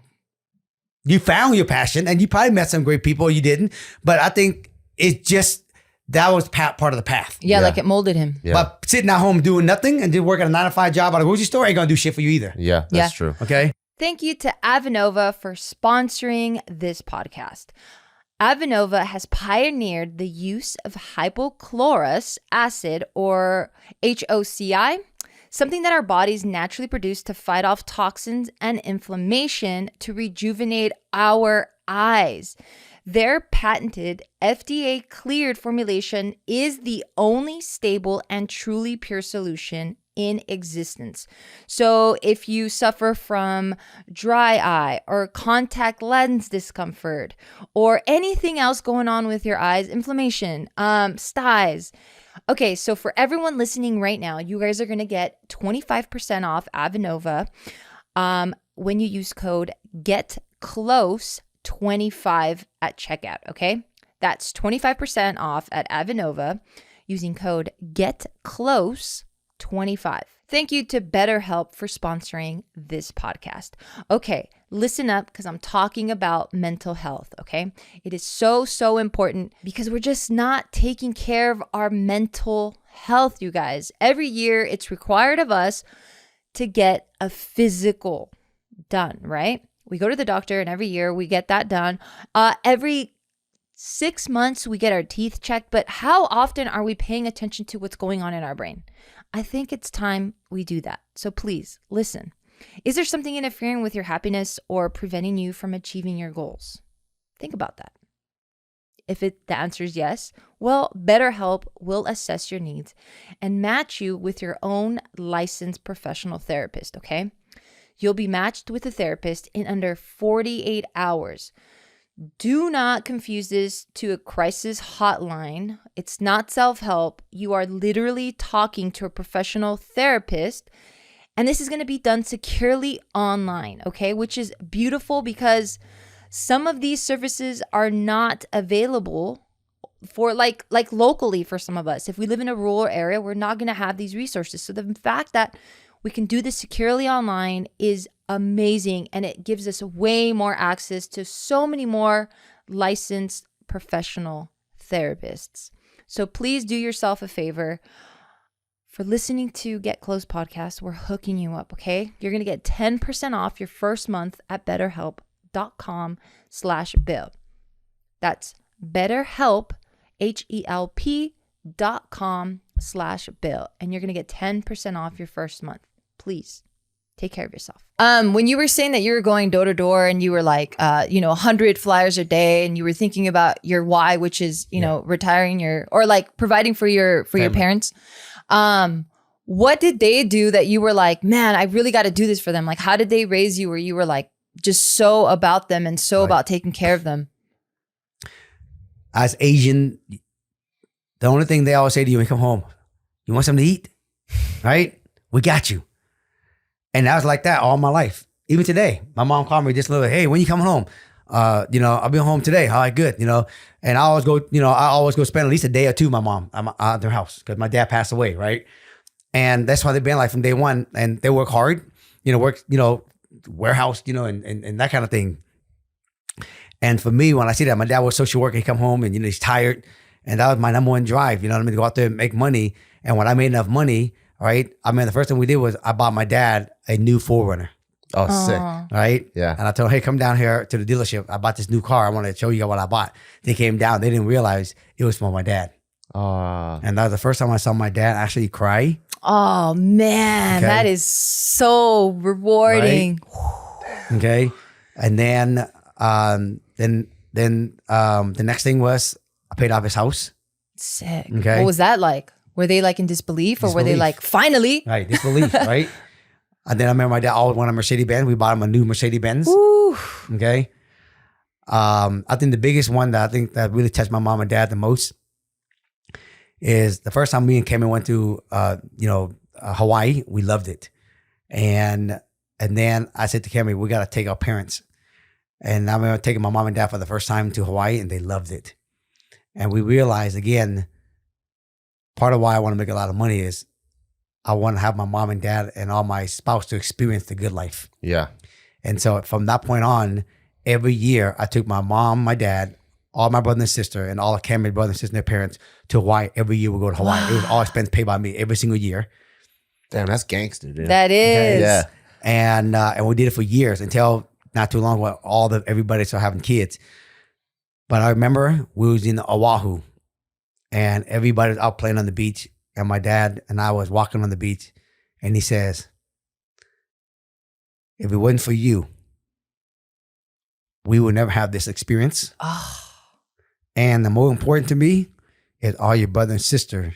you found your passion and you probably met some great people. You didn't, but I think it's just, that was part of the path. Yeah, like it molded him. Yeah. But sitting at home doing nothing and then working a 9-to-5 job at a grocery store ain't gonna do shit for you either. Yeah, that's true. Okay. Thank you to Avanova for sponsoring this podcast. Avanova has pioneered the use of hypochlorous acid, or HOCI, something that our bodies naturally produce to fight off toxins and inflammation to rejuvenate our eyes. Their patented FDA-cleared formulation is the only stable and truly pure solution in existence. So if you suffer from dry eye or contact lens discomfort or anything else going on with your eyes, inflammation, styes. Okay, so for everyone listening right now, you guys are going to get 25% off Avanova when you use code GETCLOSE25 at checkout, okay? That's 25% off at Avanova using code GETCLOSE25. Thank you to BetterHelp for sponsoring this podcast. Okay, listen up because I'm talking about mental health, okay? It is so, so important because we're just not taking care of our mental health, you guys. Every year, it's required of us to get a physical done, right? We go to the doctor and every year we get that done. Every 6 months, we get our teeth checked, but how often are we paying attention to what's going on in our brain? I think it's time we do that. So please listen. Is there something interfering with your happiness or preventing you from achieving your goals? Think about that. If the answer is yes, well, BetterHelp will assess your needs and match you with your own licensed professional therapist, okay? You'll be matched with a therapist in under 48 hours. Do not confuse this to a crisis hotline. It's not self-help. You are literally talking to a professional therapist, and this is going to be done securely online, okay? Which is beautiful because some of these services are not available for like locally for some of us. If we live in a rural area, we're not going to have these resources. So the fact that we can do this securely online is amazing, and it gives us way more access to so many more licensed professional therapists. So please do yourself a favor. For listening to Get Close podcast, we're hooking you up, okay? You're going to get 10% off your first month at betterhelp.com/Bill. That's BetterHelp, HELP.com/Bill. And you're going to get 10% off your first month. Please take care of yourself. When you were saying that you were going door to door and you were like, 100 flyers a day, and you were thinking about your why, which is, retiring or like providing for your parents. What did they do that you were like, man, I really got to do this for them? Like, how did they raise you where you were like just so about them and so about taking care of them? As Asian, the only thing they always say to you when you come home, you want something to eat? Right? We got you. And I was like that all my life. Even today, my mom called me just a little, hey, when you coming home? You know, I'll be home today. All right, good. You know, and I always go spend at least a day or two with my mom at their house because my dad passed away, right? And that's why they've been like from day one. And they work hard, warehouse, and that kind of thing. And for me, when I see that, my dad was social worker, he come home and, he's tired. And that was my number one drive, you know what I mean? To go out there and make money. And when I made enough money, right? I mean, the first thing we did was I bought my dad a new 4Runner. Oh, sick. Right? Yeah. And I told him, hey, come down here to the dealership. I bought this new car. I want to show you what I bought. They came down. They didn't realize it was for my dad. And that was the first time I saw my dad actually cry. Oh, man. Okay. That is so rewarding. Right? Okay. And then the next thing was I paid off his house. Sick. Okay. What was that like? Were they like in disbelief or were they like, finally? Right. Disbelief, right? And then I remember my dad always wanted a Mercedes-Benz. We bought him a new Mercedes-Benz. Ooh. Okay. I think the biggest one that really touched my mom and dad the most is the first time me and Cameron went to Hawaii. We loved it. And then I said to Cameron, we got to take our parents. And I remember taking my mom and dad for the first time to Hawaii, and they loved it. And we realized, again, part of why I want to make a lot of money is I want to have my mom and dad and all my spouse to experience the good life. Yeah. And so from that point on, every year I took my mom, my dad, all my brother and sister, and all of Cameron's brothers and sisters and their parents to Hawaii. Every year we go to Hawaii. Wow. It was all expense paid by me every single year. Damn, that's gangster, dude. That is. Okay? Yeah. And we did it for years until not too long when everybody started having kids. But I remember we was in Oahu and everybody was out playing on the beach. And my dad and I was walking on the beach and he says, if it wasn't for you, we would never have this experience. Oh. And the more important to me is all your brother and sister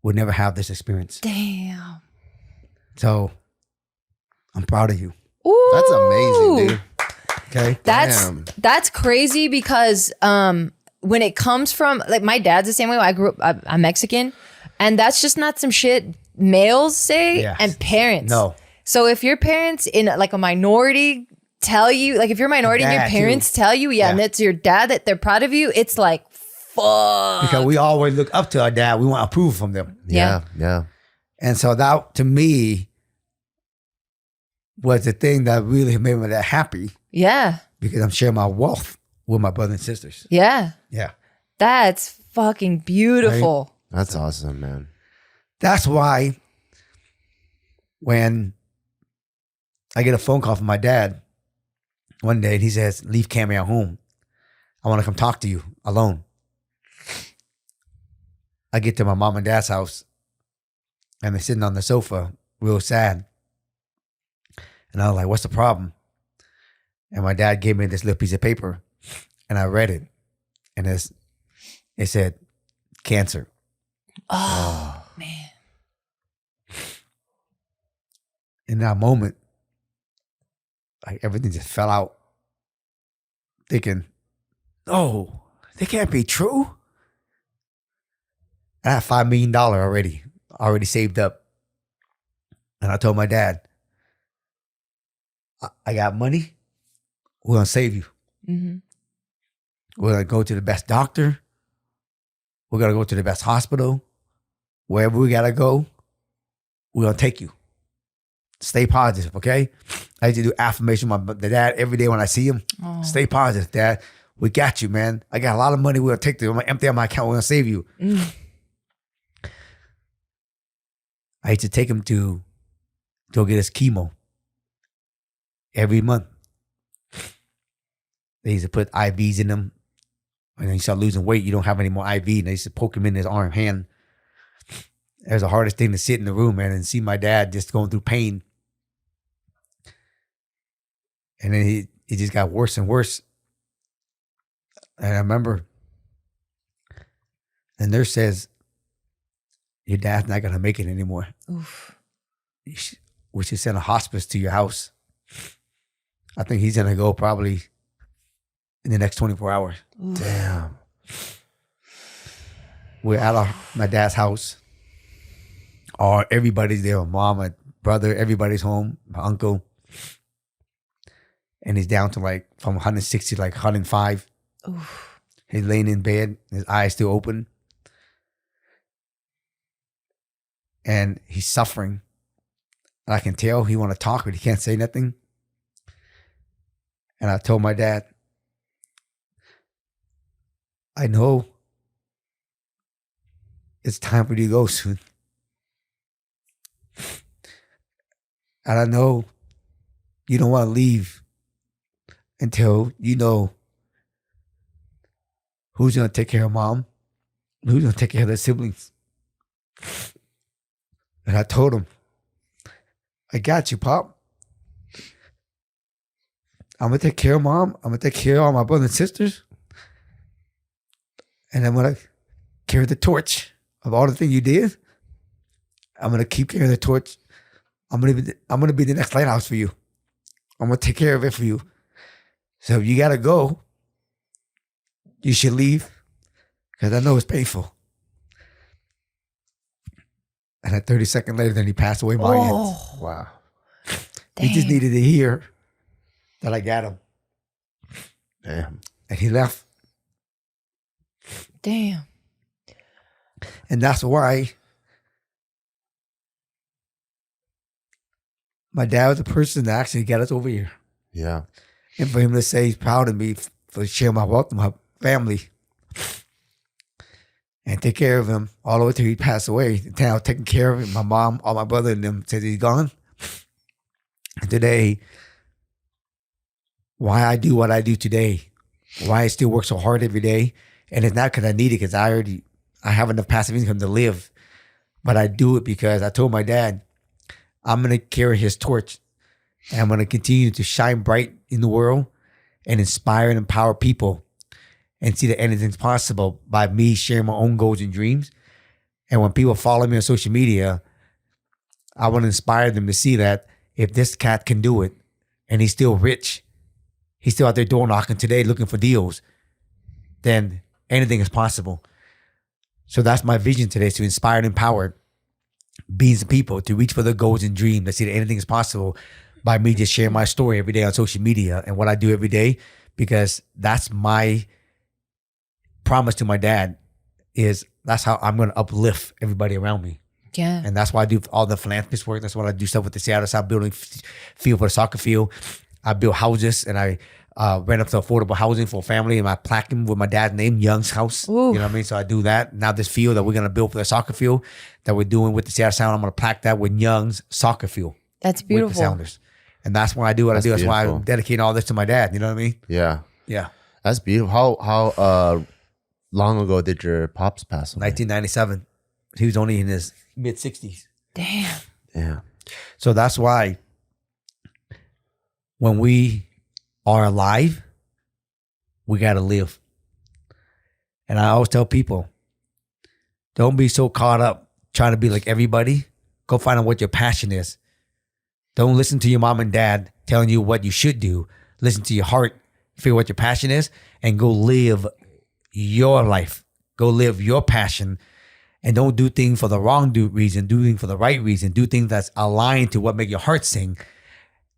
would never have this experience. Damn. So I'm proud of you. Ooh. That's amazing, dude. Okay. That's crazy because when it comes from, like, my dad's the same way. I grew up, I'm Mexican, and that's just not some shit males say. Yes. And parents. No. So if your parents in like a minority tell you, like if you're a minority and your parents tell you, and it's your dad that they're proud of you, it's like, fuck. Because we always look up to our dad. We want approval from them. Yeah. And so that, to me, was the thing that really made me that happy. Yeah. Because I'm sharing my wealth with my brothers and sisters. Yeah. Yeah. That's fucking beautiful. Right? That's awesome, man. That's why when I get a phone call from my dad one day and he says, leave Cammy at home. I want to come talk to you alone. I get to my mom and dad's house and they're sitting on the sofa, real sad. And I was like, what's the problem? And my dad gave me this little piece of paper and I read it. And it said, cancer. Oh, man. In that moment, like everything just fell out. Thinking, oh, they can't be true. I had $5 million already saved up. And I told my dad, I got money. We're going to save you. Mm-hmm. We're going to go to the best doctor. We're going to go to the best hospital. Wherever we got to go, we're going to take you. Stay positive, okay? I used to do affirmation with my dad every day when I see him. Oh. Stay positive, Dad. We got you, man. I got a lot of money. We're going to take I'm going to empty out my account. We're going to save you. Mm. I used to take him to go get his chemo every month. They used to put IVs in him. And then you start losing weight, you don't have any more IV. And they used to poke him in his arm, hand. It was the hardest thing to sit in the room, man, and see my dad just going through pain. And then he just got worse and worse. And I remember the nurse says, your dad's not going to make it anymore. Oof. We should send a hospice to your house. I think he's going to go probably in the next 24 hours. Oof. Damn. We're at my dad's house. Everybody's there. My mom, my brother, everybody's home. My uncle. and he's down to like from 160 to like 105. Oof. He's laying in bed, his eyes still open. And he's suffering. And I can tell he want to talk, but he can't say nothing. And I told my dad, I know it's time for you to go soon. And I know you don't want to leave until you know who's going to take care of mom, who's going to take care of their siblings. And I told him, I got you, Pop. I'm going to take care of mom. I'm going to take care of all my brothers and sisters. And I'm going to carry the torch of all the things you did. I'm going to keep carrying the torch. I'm going to be the next lighthouse for you. I'm going to take care of it for you. So if you got to go, you should leave, because I know it's painful. And at 30 seconds later, then he passed away in my hands. Wow. He just needed to hear that I got him. Damn. And he left. Damn. And that's why my dad was the person that actually got us over here. Yeah. And for him to say he's proud of me for sharing my wealth with my family and take care of him all the way till he passed away. Now taking care of him, my mom, all my brother and them said he's gone. And today, why I do what I do today, why I still work so hard every day, and it's not because I need it, because I have enough passive income to live, but I do it because I told my dad, I'm going to carry his torch, and I'm going to continue to shine bright in the world and inspire and empower people and see that anything's possible by me sharing my own goals and dreams. And when people follow me on social media, I want to inspire them to see that if this cat can do it and he's still rich, he's still out there door knocking today looking for deals, then anything is possible. So that's my vision today, is to inspire and empower beings and people to reach for their goals and dreams, to see that anything is possible by me just sharing my story every day on social media and what I do every day, because that's my promise to my dad, is that's how I'm going to uplift everybody around me. Yeah. And that's why I do all the philanthropist work. That's why I do stuff with the Seattle South building field for the soccer field. I build houses and I rent up to affordable housing for a family, and I plaque them with my dad's name, Young's house. Ooh. You know what I mean? So I do that. Now this field that we're going to build for the soccer field that we're doing with the Seattle Sound, I'm going to plaque that with Young's soccer field. That's With beautiful. the Sounders. And that's why I do what I do. That's why I'm dedicating all this to my dad. You know what I mean? Yeah. Yeah. That's beautiful. How long ago did your pops pass away? 1997. He was only in his mid 60s. Damn. Yeah. So that's why when we are alive, we got to live. And I always tell people, don't be so caught up trying to be like everybody. Go find out what your passion is. Don't listen to your mom and dad telling you what you should do. Listen to your heart, figure what your passion is, and go live your life. Go live your passion, and don't do things for the wrong reason. Do things for the right reason. Do things that's aligned to what make your heart sing.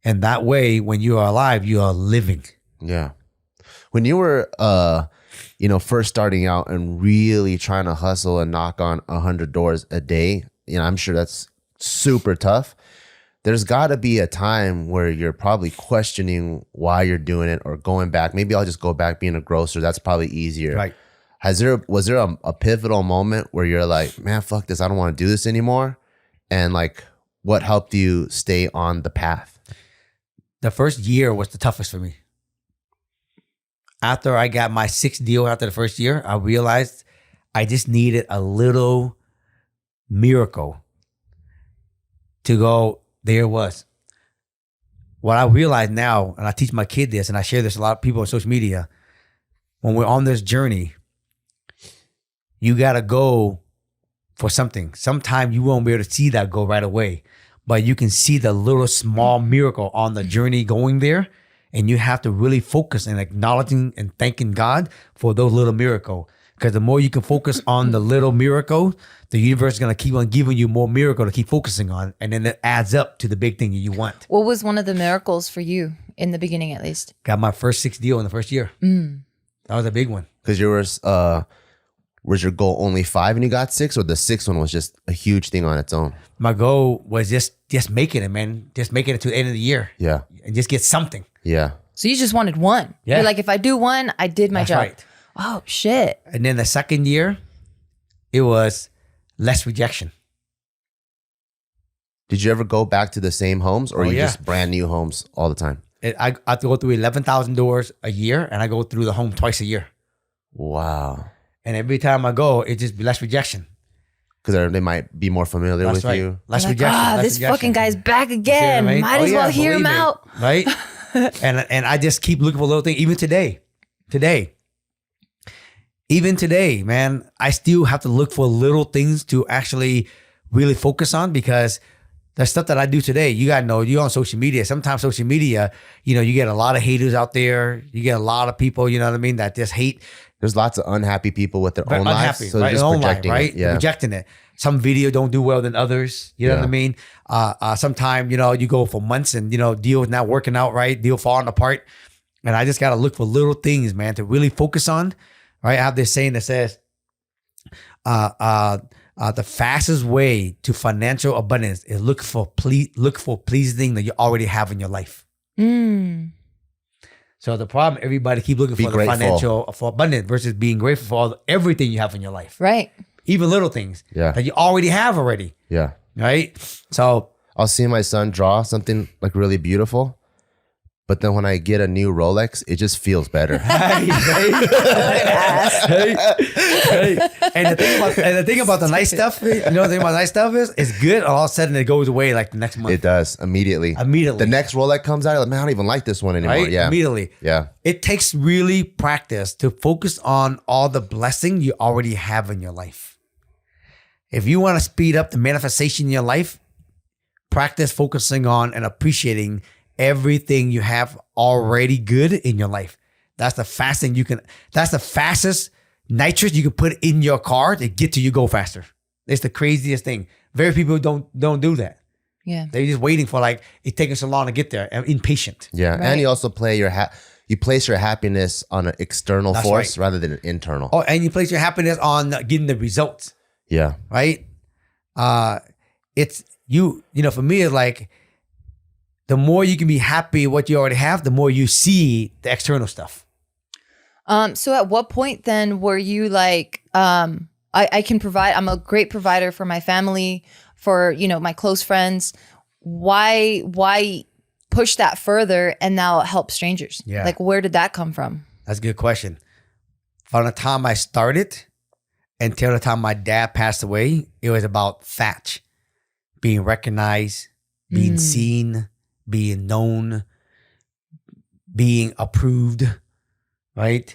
And that way, when you are alive, you are living. Yeah. When you were, first starting out and really trying to hustle and knock on 100 doors a day, I'm sure that's super tough. There's got to be a time where you're probably questioning why you're doing it, or going back. Maybe I'll just go back being a grocer. That's probably easier. Right. Was there a pivotal moment where you're like, man, fuck this, I don't want to do this anymore? And like, what helped you stay on the path? The first year was the toughest for me. After I got my 6th deal after the first year, I realized I just needed a little miracle to go, there it was. What I realize now, and I teach my kid this, and I share this with a lot of people on social media, when we're on this journey, you got to go for something. Sometimes you won't be able to see that go right away, but you can see the little small miracle on the journey going there. And you have to really focus and acknowledging and thanking God for those little miracles. Because the more you can focus on the little miracle, the universe is going to keep on giving you more miracle to keep focusing on. And then it adds up to the big thing that you want. What was one of the miracles for you in the beginning, at least? Got my first 6 deal in the first year. That was a big one. Because was your goal only 5 and you got 6, or the 6th one was just a huge thing on its own? My goal was just making it, man. Just making it to the end of the year. Yeah. And just get something. Yeah. So you just wanted one. Yeah. You're like, if I do one, I did my That's job. right. Oh, shit. And then the second year, it was less rejection. Did you ever go back to the same homes, or you yeah. just brand new homes all the time? I have to go through 11,000 doors a year, and I go through the home twice a year. Wow. And every time I go, it just be less rejection. Because they might be more familiar That's with right. you. Less Like, rejection. less this rejection. fucking guy's back You see again. what I mean? Might as well hear him believe it, out. right? and I just keep looking for little things. Even today, man, I still have to look for little things to actually really focus on, because the stuff that I do today, you gotta know, you're on social media. Sometimes social media, you get a lot of haters out there. You get a lot of people, you know what I mean, that just hate. There's lots of unhappy people with their own lives. So right? they're just Their own life, projecting right? it. Yeah. They're projecting it. Some video don't do well than others. You know what I mean? Sometimes, you go for months and, deal not working out right, deal falling apart. And I just got to look for little things, man, to really focus on, right? I have this saying that says, the fastest way to financial abundance is look for pleasing that you already have in your life. So the problem, everybody keep looking for the financial for abundance versus being grateful for everything you have in your life. Right. Even little things that you already have already. Yeah. Right. So I'll see my son draw something like really beautiful, but then when I get a new Rolex, it just feels better. Right. And the thing about the nice stuff, the thing about the nice stuff is it's good. All of a sudden it goes away like the next month. It does immediately. The next Rolex comes out, you're like, man, I don't even like this one anymore. Right? Yeah. Immediately. Yeah. It takes really practice to focus on all the blessing you already have in your life. If you want to speed up the manifestation in your life, practice focusing on and appreciating everything you have already good in your life. That's the fastest nitrous you can put in your car to get to you go faster. It's the craziest thing. Very people don't do that. Yeah. They're just waiting for it's taking so long to get there and impatient. Yeah. Right. And you also you place your happiness on an external force rather than an internal. Oh, and you place your happiness on getting the results. Yeah. Right? It's for me, it's like the more you can be happy what you already have, the more you see the external stuff. So at what point then were you like, I can provide, I'm a great provider for my family, for, my close friends. Why push that further and now help strangers? Yeah. Like, where did that come from? That's a good question. From the time I started until the time my dad passed away, it was about Thach. Being recognized, being seen, being known, being approved, right?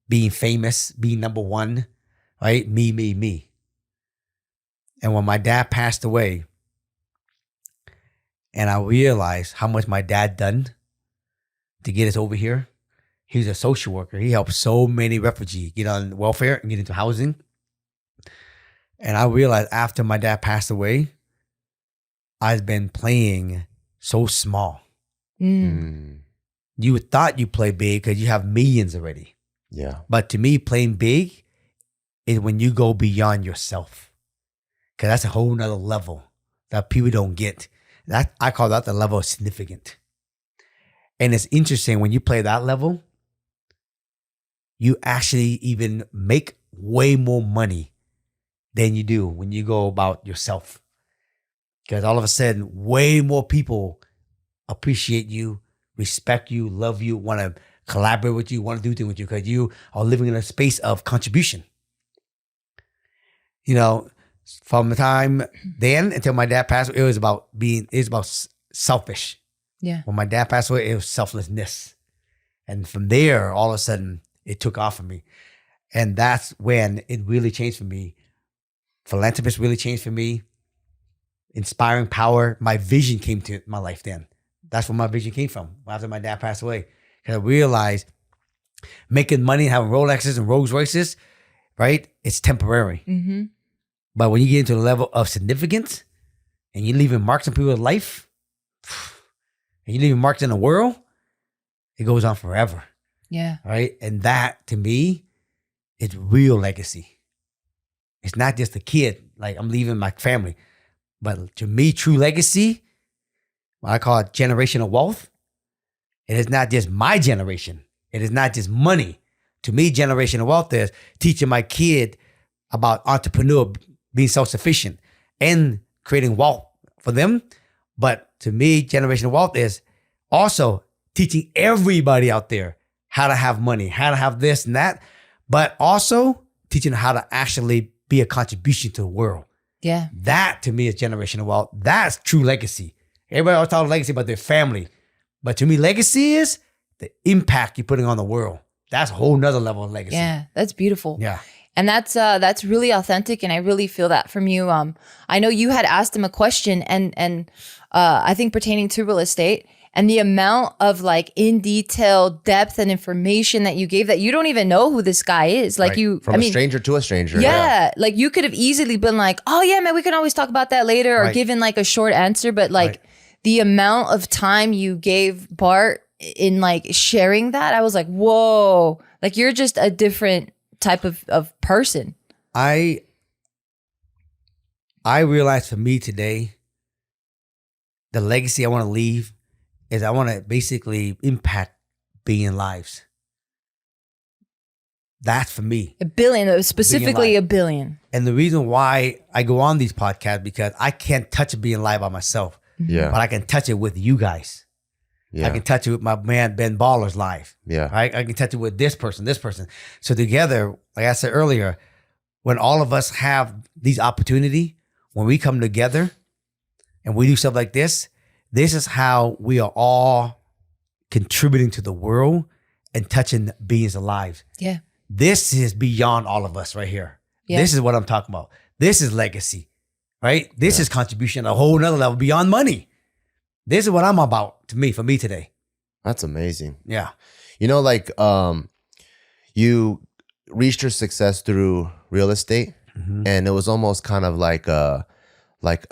Being famous, being number one, right? Me. And when my dad passed away, and I realized how much my dad done to get us over here. He was a social worker. He helped so many refugees get on welfare and get into housing. And I realized after my dad passed away, I've been playing so small. You thought you play big because you have millions already. Yeah. But to me, playing big is when you go beyond yourself. Because that's a whole nother level that people don't get. I call that the level of significant. And it's interesting when you play that level, you actually even make way more money than you do when you go about yourself. Because all of a sudden, way more people appreciate you, respect you, love you, want to collaborate with you, want to do things with you, because you are living in a space of contribution. From the time then until my dad passed away, it was about selfish. Yeah. When my dad passed away, it was selflessness. And from there, all of a sudden, it took off for me. And that's when it really changed for me. Philanthropist really changed for me. Inspiring power. My vision came to my life then. That's where my vision came from after my dad passed away. Because I realized making money, having Rolexes and Rolls Royces, right? It's temporary. Mm-hmm. But when you get into the level of significance and you're leaving marks on people's life, and you leave marks in the world, it goes on forever. Yeah. Right. And that to me is real legacy. It's not just a kid, like I'm leaving my family. But to me, true legacy, what I call it generational wealth, it is not just my generation. It is not just money. To me, generational wealth is teaching my kid about entrepreneur, being self-sufficient and creating wealth for them. But to me, generational wealth is also teaching everybody out there how to have money, how to have this and that, but also teaching how to actually be a contribution to the world. Yeah. That to me is generational wealth. That's true legacy. Everybody always talks legacy about their family. But to me, legacy is the impact you're putting on the world. That's a whole nother level of legacy. Yeah, that's beautiful. Yeah. And that's really authentic, and I really feel that from you. I know you had asked him a question, and I think pertaining to real estate, and the amount of like in detail depth and information that you gave, that you don't even know who this guy is. Like Right. From a stranger to a stranger. Yeah, like you could have easily been like, oh yeah, man, we can always talk about that later, or given like a short answer. But like the amount of time you gave Bart in like sharing that, I was like, whoa, like you're just a different type of person. I realized for me today, the legacy I want to leave is I want to basically impact billion lives. That's for me. A billion, specifically a billion. And the reason why I go on these podcasts, because I can't touch a billion live by myself. Yeah. But I can touch it with you guys. Yeah. I can touch it with my man Ben Baller's live. Yeah. Right? I can touch it with this person. So together, like I said earlier, when all of us have these opportunity, when we come together and we do stuff like this is how we are all contributing to the world and touching beings alive. Yeah. This is beyond all of us right here. Yeah. This is what I'm talking about. This is legacy, right? This is contribution at a whole nother level beyond money. This is what I'm about for me today. That's amazing. Yeah. You know, like you reached your success through real estate, and it was almost kind of like a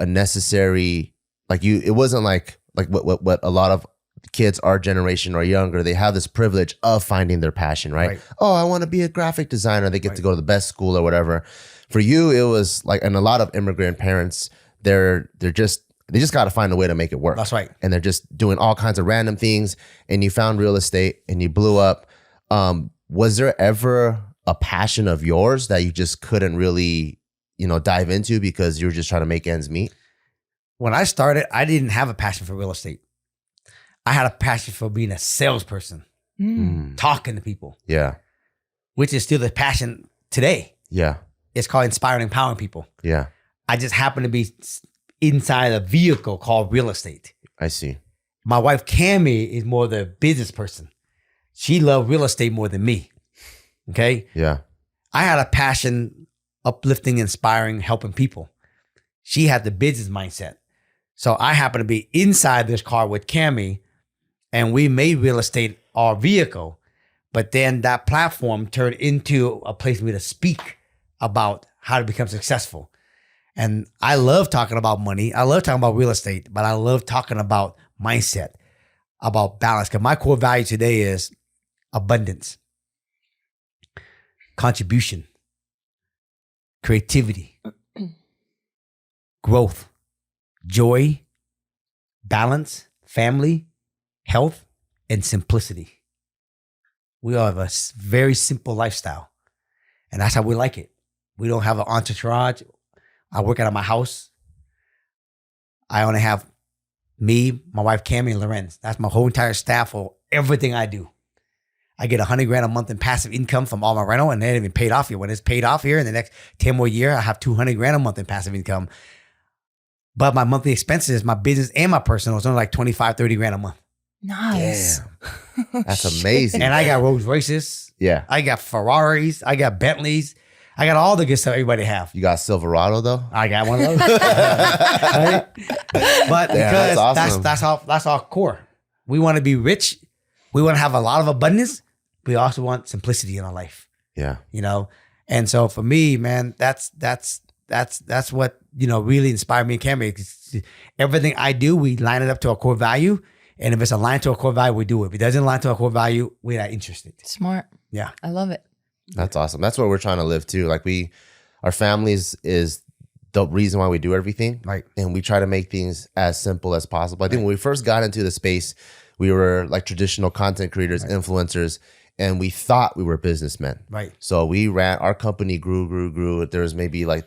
necessary, like it wasn't like what a lot of kids our generation or younger, they have this privilege of finding their passion, right? Oh, I want to be a graphic designer. They get to go to the best school or whatever. For you, it was like, and a lot of immigrant parents, they just got to find a way to make it work. That's right. And they're just doing all kinds of random things. And you found real estate and you blew up. Was there ever a passion of yours that you just couldn't really, dive into because you were just trying to make ends meet? When I started, I didn't have a passion for real estate. I had a passion for being a salesperson, talking to people. Yeah. Which is still the passion today. Yeah. It's called inspiring, empowering people. Yeah. I just happen to be inside a vehicle called real estate. I see. My wife, Cammie, is more the business person. She loved real estate more than me. Okay? Yeah. I had a passion, uplifting, inspiring, helping people. She had the business mindset. So I happened to be inside this car with Cammie, and we made real estate our vehicle. But then that platform turned into a place for me to speak about how to become successful. And I love talking about money. I love talking about real estate, but I love talking about mindset, about balance. Because my core value today is abundance, contribution, creativity, growth, joy, balance, family, health, and simplicity. We all have a very simple lifestyle, and that's how we like it. We don't have an entourage. I work out of my house. I only have me, my wife, Cammie, and Lorenz. That's my whole entire staff for everything I do. I get $100,000 a month in passive income from all my rental, and they ain't even paid off yet. When it's paid off here in the next 10 more years, I have $200,000 a month in passive income. But my monthly expenses, my business and my personal, is only like $25,000, $30,000 a month. Nice. Damn. That's amazing. And I got Rolls Royces. Yeah. I got Ferraris. I got Bentleys. I got all the good stuff everybody have. You got Silverado though? I got one of those. Right? But because that's awesome. that's our core. We want to be rich. We want to have a lot of abundance. We also want simplicity in our life. Yeah. And so for me, man, that's what, really inspired me and Cammie. Everything I do, we line it up to our core value, And if it's aligned to our core value, we do it. If it doesn't align to our core value, we're not interested. Smart. Yeah. I love it. That's awesome. That's what we're trying to live too. Like our families is the reason why we do everything. Right. And we try to make things as simple as possible. I think when we first got into the space, we were like traditional content creators, influencers, and we thought we were businessmen. Right. So our company grew. There was maybe like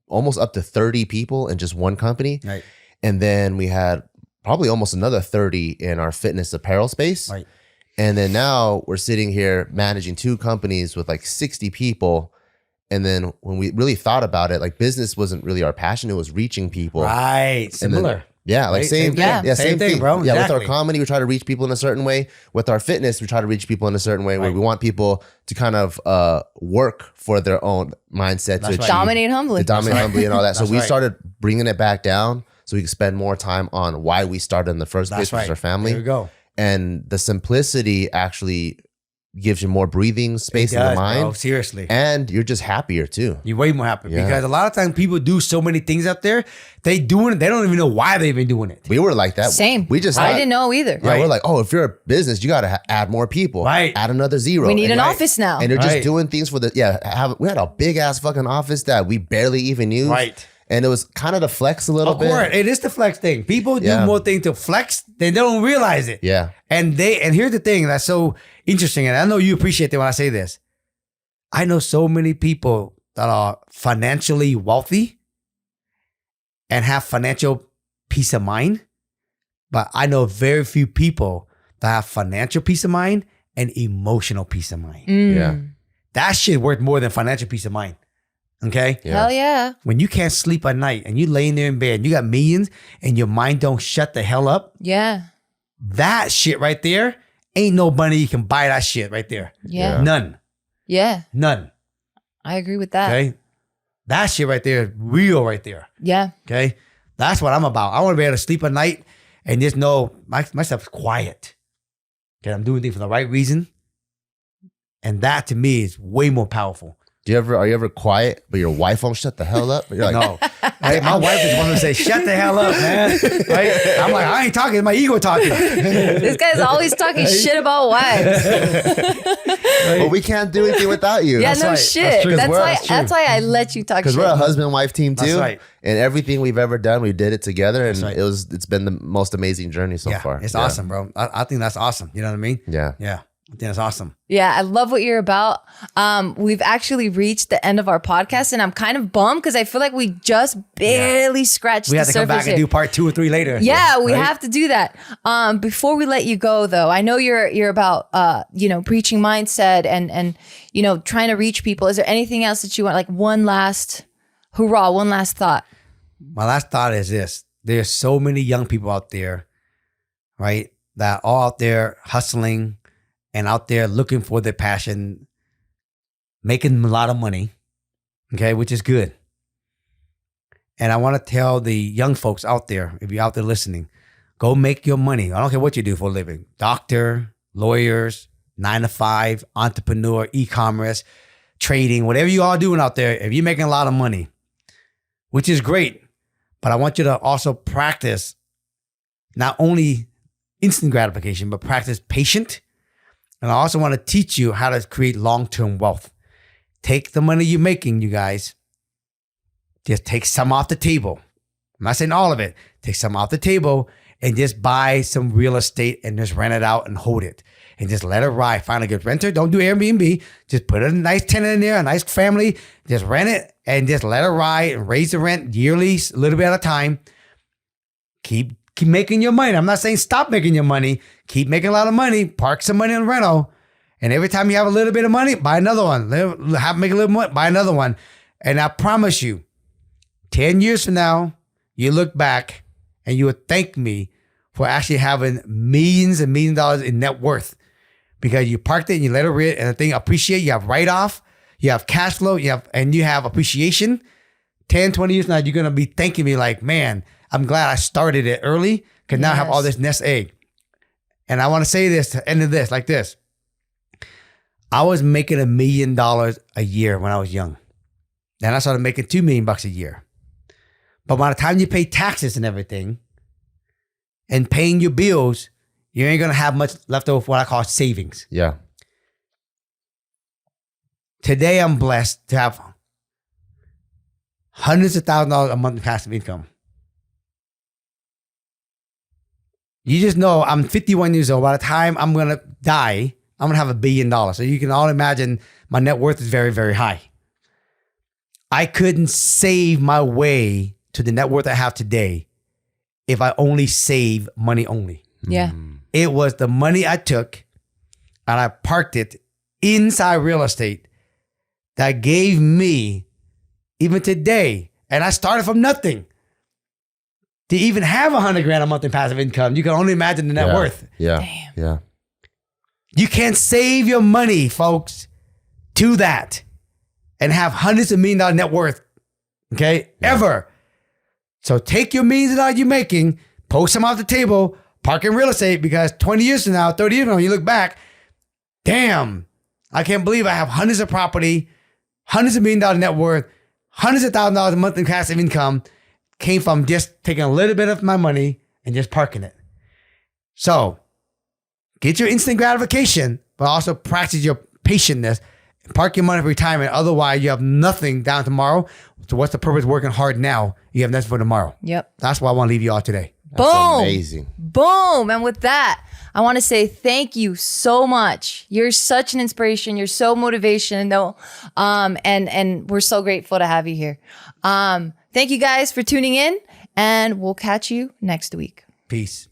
almost up to 30 people in just one company. Right. And then we had probably almost another 30 in our fitness apparel space. Right. And then now we're sitting here managing 2 companies with like 60 people. And then when we really thought about it, like business wasn't really our passion. It was reaching people. Right. Similar. Then, yeah. Like Right? same thing. Yeah. Yeah. Same thing, bro. Yeah. Exactly. With our comedy, we try to reach people in a certain way. With our fitness, we try to reach people in a certain way where we want people to kind of work for their own mindset to achieve. Dominate humbly. To dominate humbly and all that. So That's we right. started bringing it back down so we could spend more time on why we started in the first place, That's which right. is our family. There we go. And the simplicity actually gives you more breathing space in the mind. Bro, seriously. And you're just happier too. You're way more happy Yeah. because a lot of times people do so many things out there. They doing it. They don't even know why they've been doing it. We were like that. Same. We just I thought- didn't know either. Yeah, Right. we're like, oh, if you're a business, you got to add more people. Right. Add another zero. We need an And- office now. And they're Right. just doing things for we had a big ass fucking office that we barely even used. Right. And it was kind of the flex a little Of course, bit. it is the flex thing. People do Yeah. more things to flex than they don't realize it. Yeah. And here's the thing that's so interesting, and I know you appreciate it when I say this. I know so many people that are financially wealthy and have financial peace of mind, but I know very few people that have financial peace of mind and emotional peace of mind. Yeah. That shit worth more than financial peace of mind. Okay? Yeah. Hell yeah. When you can't sleep at night and you laying there in bed, you got millions and your mind don't shut the hell up, Yeah. that shit right there, ain't no money you can buy that shit right there. Yeah. None. Yeah. None. I agree with that. Okay? That shit right there is real right there. Yeah. Okay? That's what I'm about. I want to be able to sleep at night and just know my stuff's quiet. Okay? I'm doing things for the right reason. And that to me is way more powerful. Are you ever quiet, but your wife won't shut the hell up? You're like, No. Hey, my wife is one to say, shut the hell up, man. Right? I'm like, I ain't talking, it's my ego talking. This guy's always talking shit about wives. well, we can't do anything without you. Yeah, That's no right. shit. That's true. That's We're- why. that's That's why I let you talk shit. Because we're a husband-wife team too. That's right. And everything we've ever done, we did it together. And right. it's been the most amazing journey so Yeah, far. it's Yeah. awesome, bro. I think that's awesome. You know what I mean? Yeah. Yeah. I think that's awesome. Yeah, I love what you're about. We've actually reached the end of our podcast, and I'm kind of bummed because I feel like we just barely scratched We the have to come surface back here. and do part 2 or 3 later. Yeah, we Right? have to do that. Before we let you go, though, I know you're about preaching mindset and trying to reach people. Is there anything else that you want? Like one last hurrah, one last thought. My last thought is this. There's so many young people out there, right, that are out there hustling and out there looking for their passion, making a lot of money, okay, which is good. And I want to tell the young folks out there, if you're out there listening, go make your money. I don't care what you do for a living. Doctor, lawyers, 9 to 5, entrepreneur, e-commerce, trading, whatever you all doing out there, if you're making a lot of money, which is great, but I want you to also practice not only instant gratification, but practice patient. And I also want to teach you how to create long-term wealth. Take the money you're making, you guys. Just take some off the table. I'm not saying all of it. Take some off the table and just buy some real estate and just rent it out and hold it. And just let it ride. Find a good renter. Don't do Airbnb. Just put a nice tenant in there, a nice family. Just rent it and just let it ride and raise the rent yearly, a little bit at a time. Keep making your money. I'm not saying stop making your money. Keep making a lot of money. Park some money in rental. And every time you have a little bit of money, buy another one. Make a little money, buy another one. And I promise you, 10 years from now, you look back and you would thank me for actually having millions and millions of dollars in net worth because you parked it and you let it ride and the thing appreciate. You have write-off, you have cash flow, you have appreciation. 10, 20 years from now, you're going to be thanking me like, man, I'm glad I started it early because now I have all this nest egg. And I want to say this to end of this like this. I was making $1 million a year when I was young. Then I started making $2 million a year. But by the time you pay taxes and everything and paying your bills, you ain't going to have much left over for what I call savings. Yeah. Today, I'm blessed to have hundreds of thousands of dollars a month in passive income. You just know I'm 51 years old. By the time I'm going to die, I'm going to have $1 billion. So you can all imagine my net worth is very, very high. I couldn't save my way to the net worth I have today if I only save money only. Yeah. It was the money I took and I parked it inside real estate that gave me, even today, and I started from nothing, to even have $100,000 a month in passive income. You can only imagine the net worth. Yeah. Damn. Yeah. You can't save your money, folks, to that and have hundreds of million dollar net worth. Okay? Yeah. Ever. So take your millions of dollars you're making, post them off the table, park in real estate, because 20 years from now, 30 years from now, you look back, damn, I can't believe I have hundreds of property, hundreds of million dollar net worth, hundreds of thousands of dollars a month in passive income, came from just taking a little bit of my money and just parking it. So get your instant gratification, but also practice your patientness. Park your money for retirement. Otherwise, you have nothing down tomorrow. So what's the purpose of working hard now? You have nothing for tomorrow. Yep. That's why I want to leave you all today. That's Boom. amazing. Boom. And with that, I want to say thank you so much. You're such an inspiration. You're so motivational. And we're so grateful to have you here. Thank you guys for tuning in, and we'll catch you next week. Peace.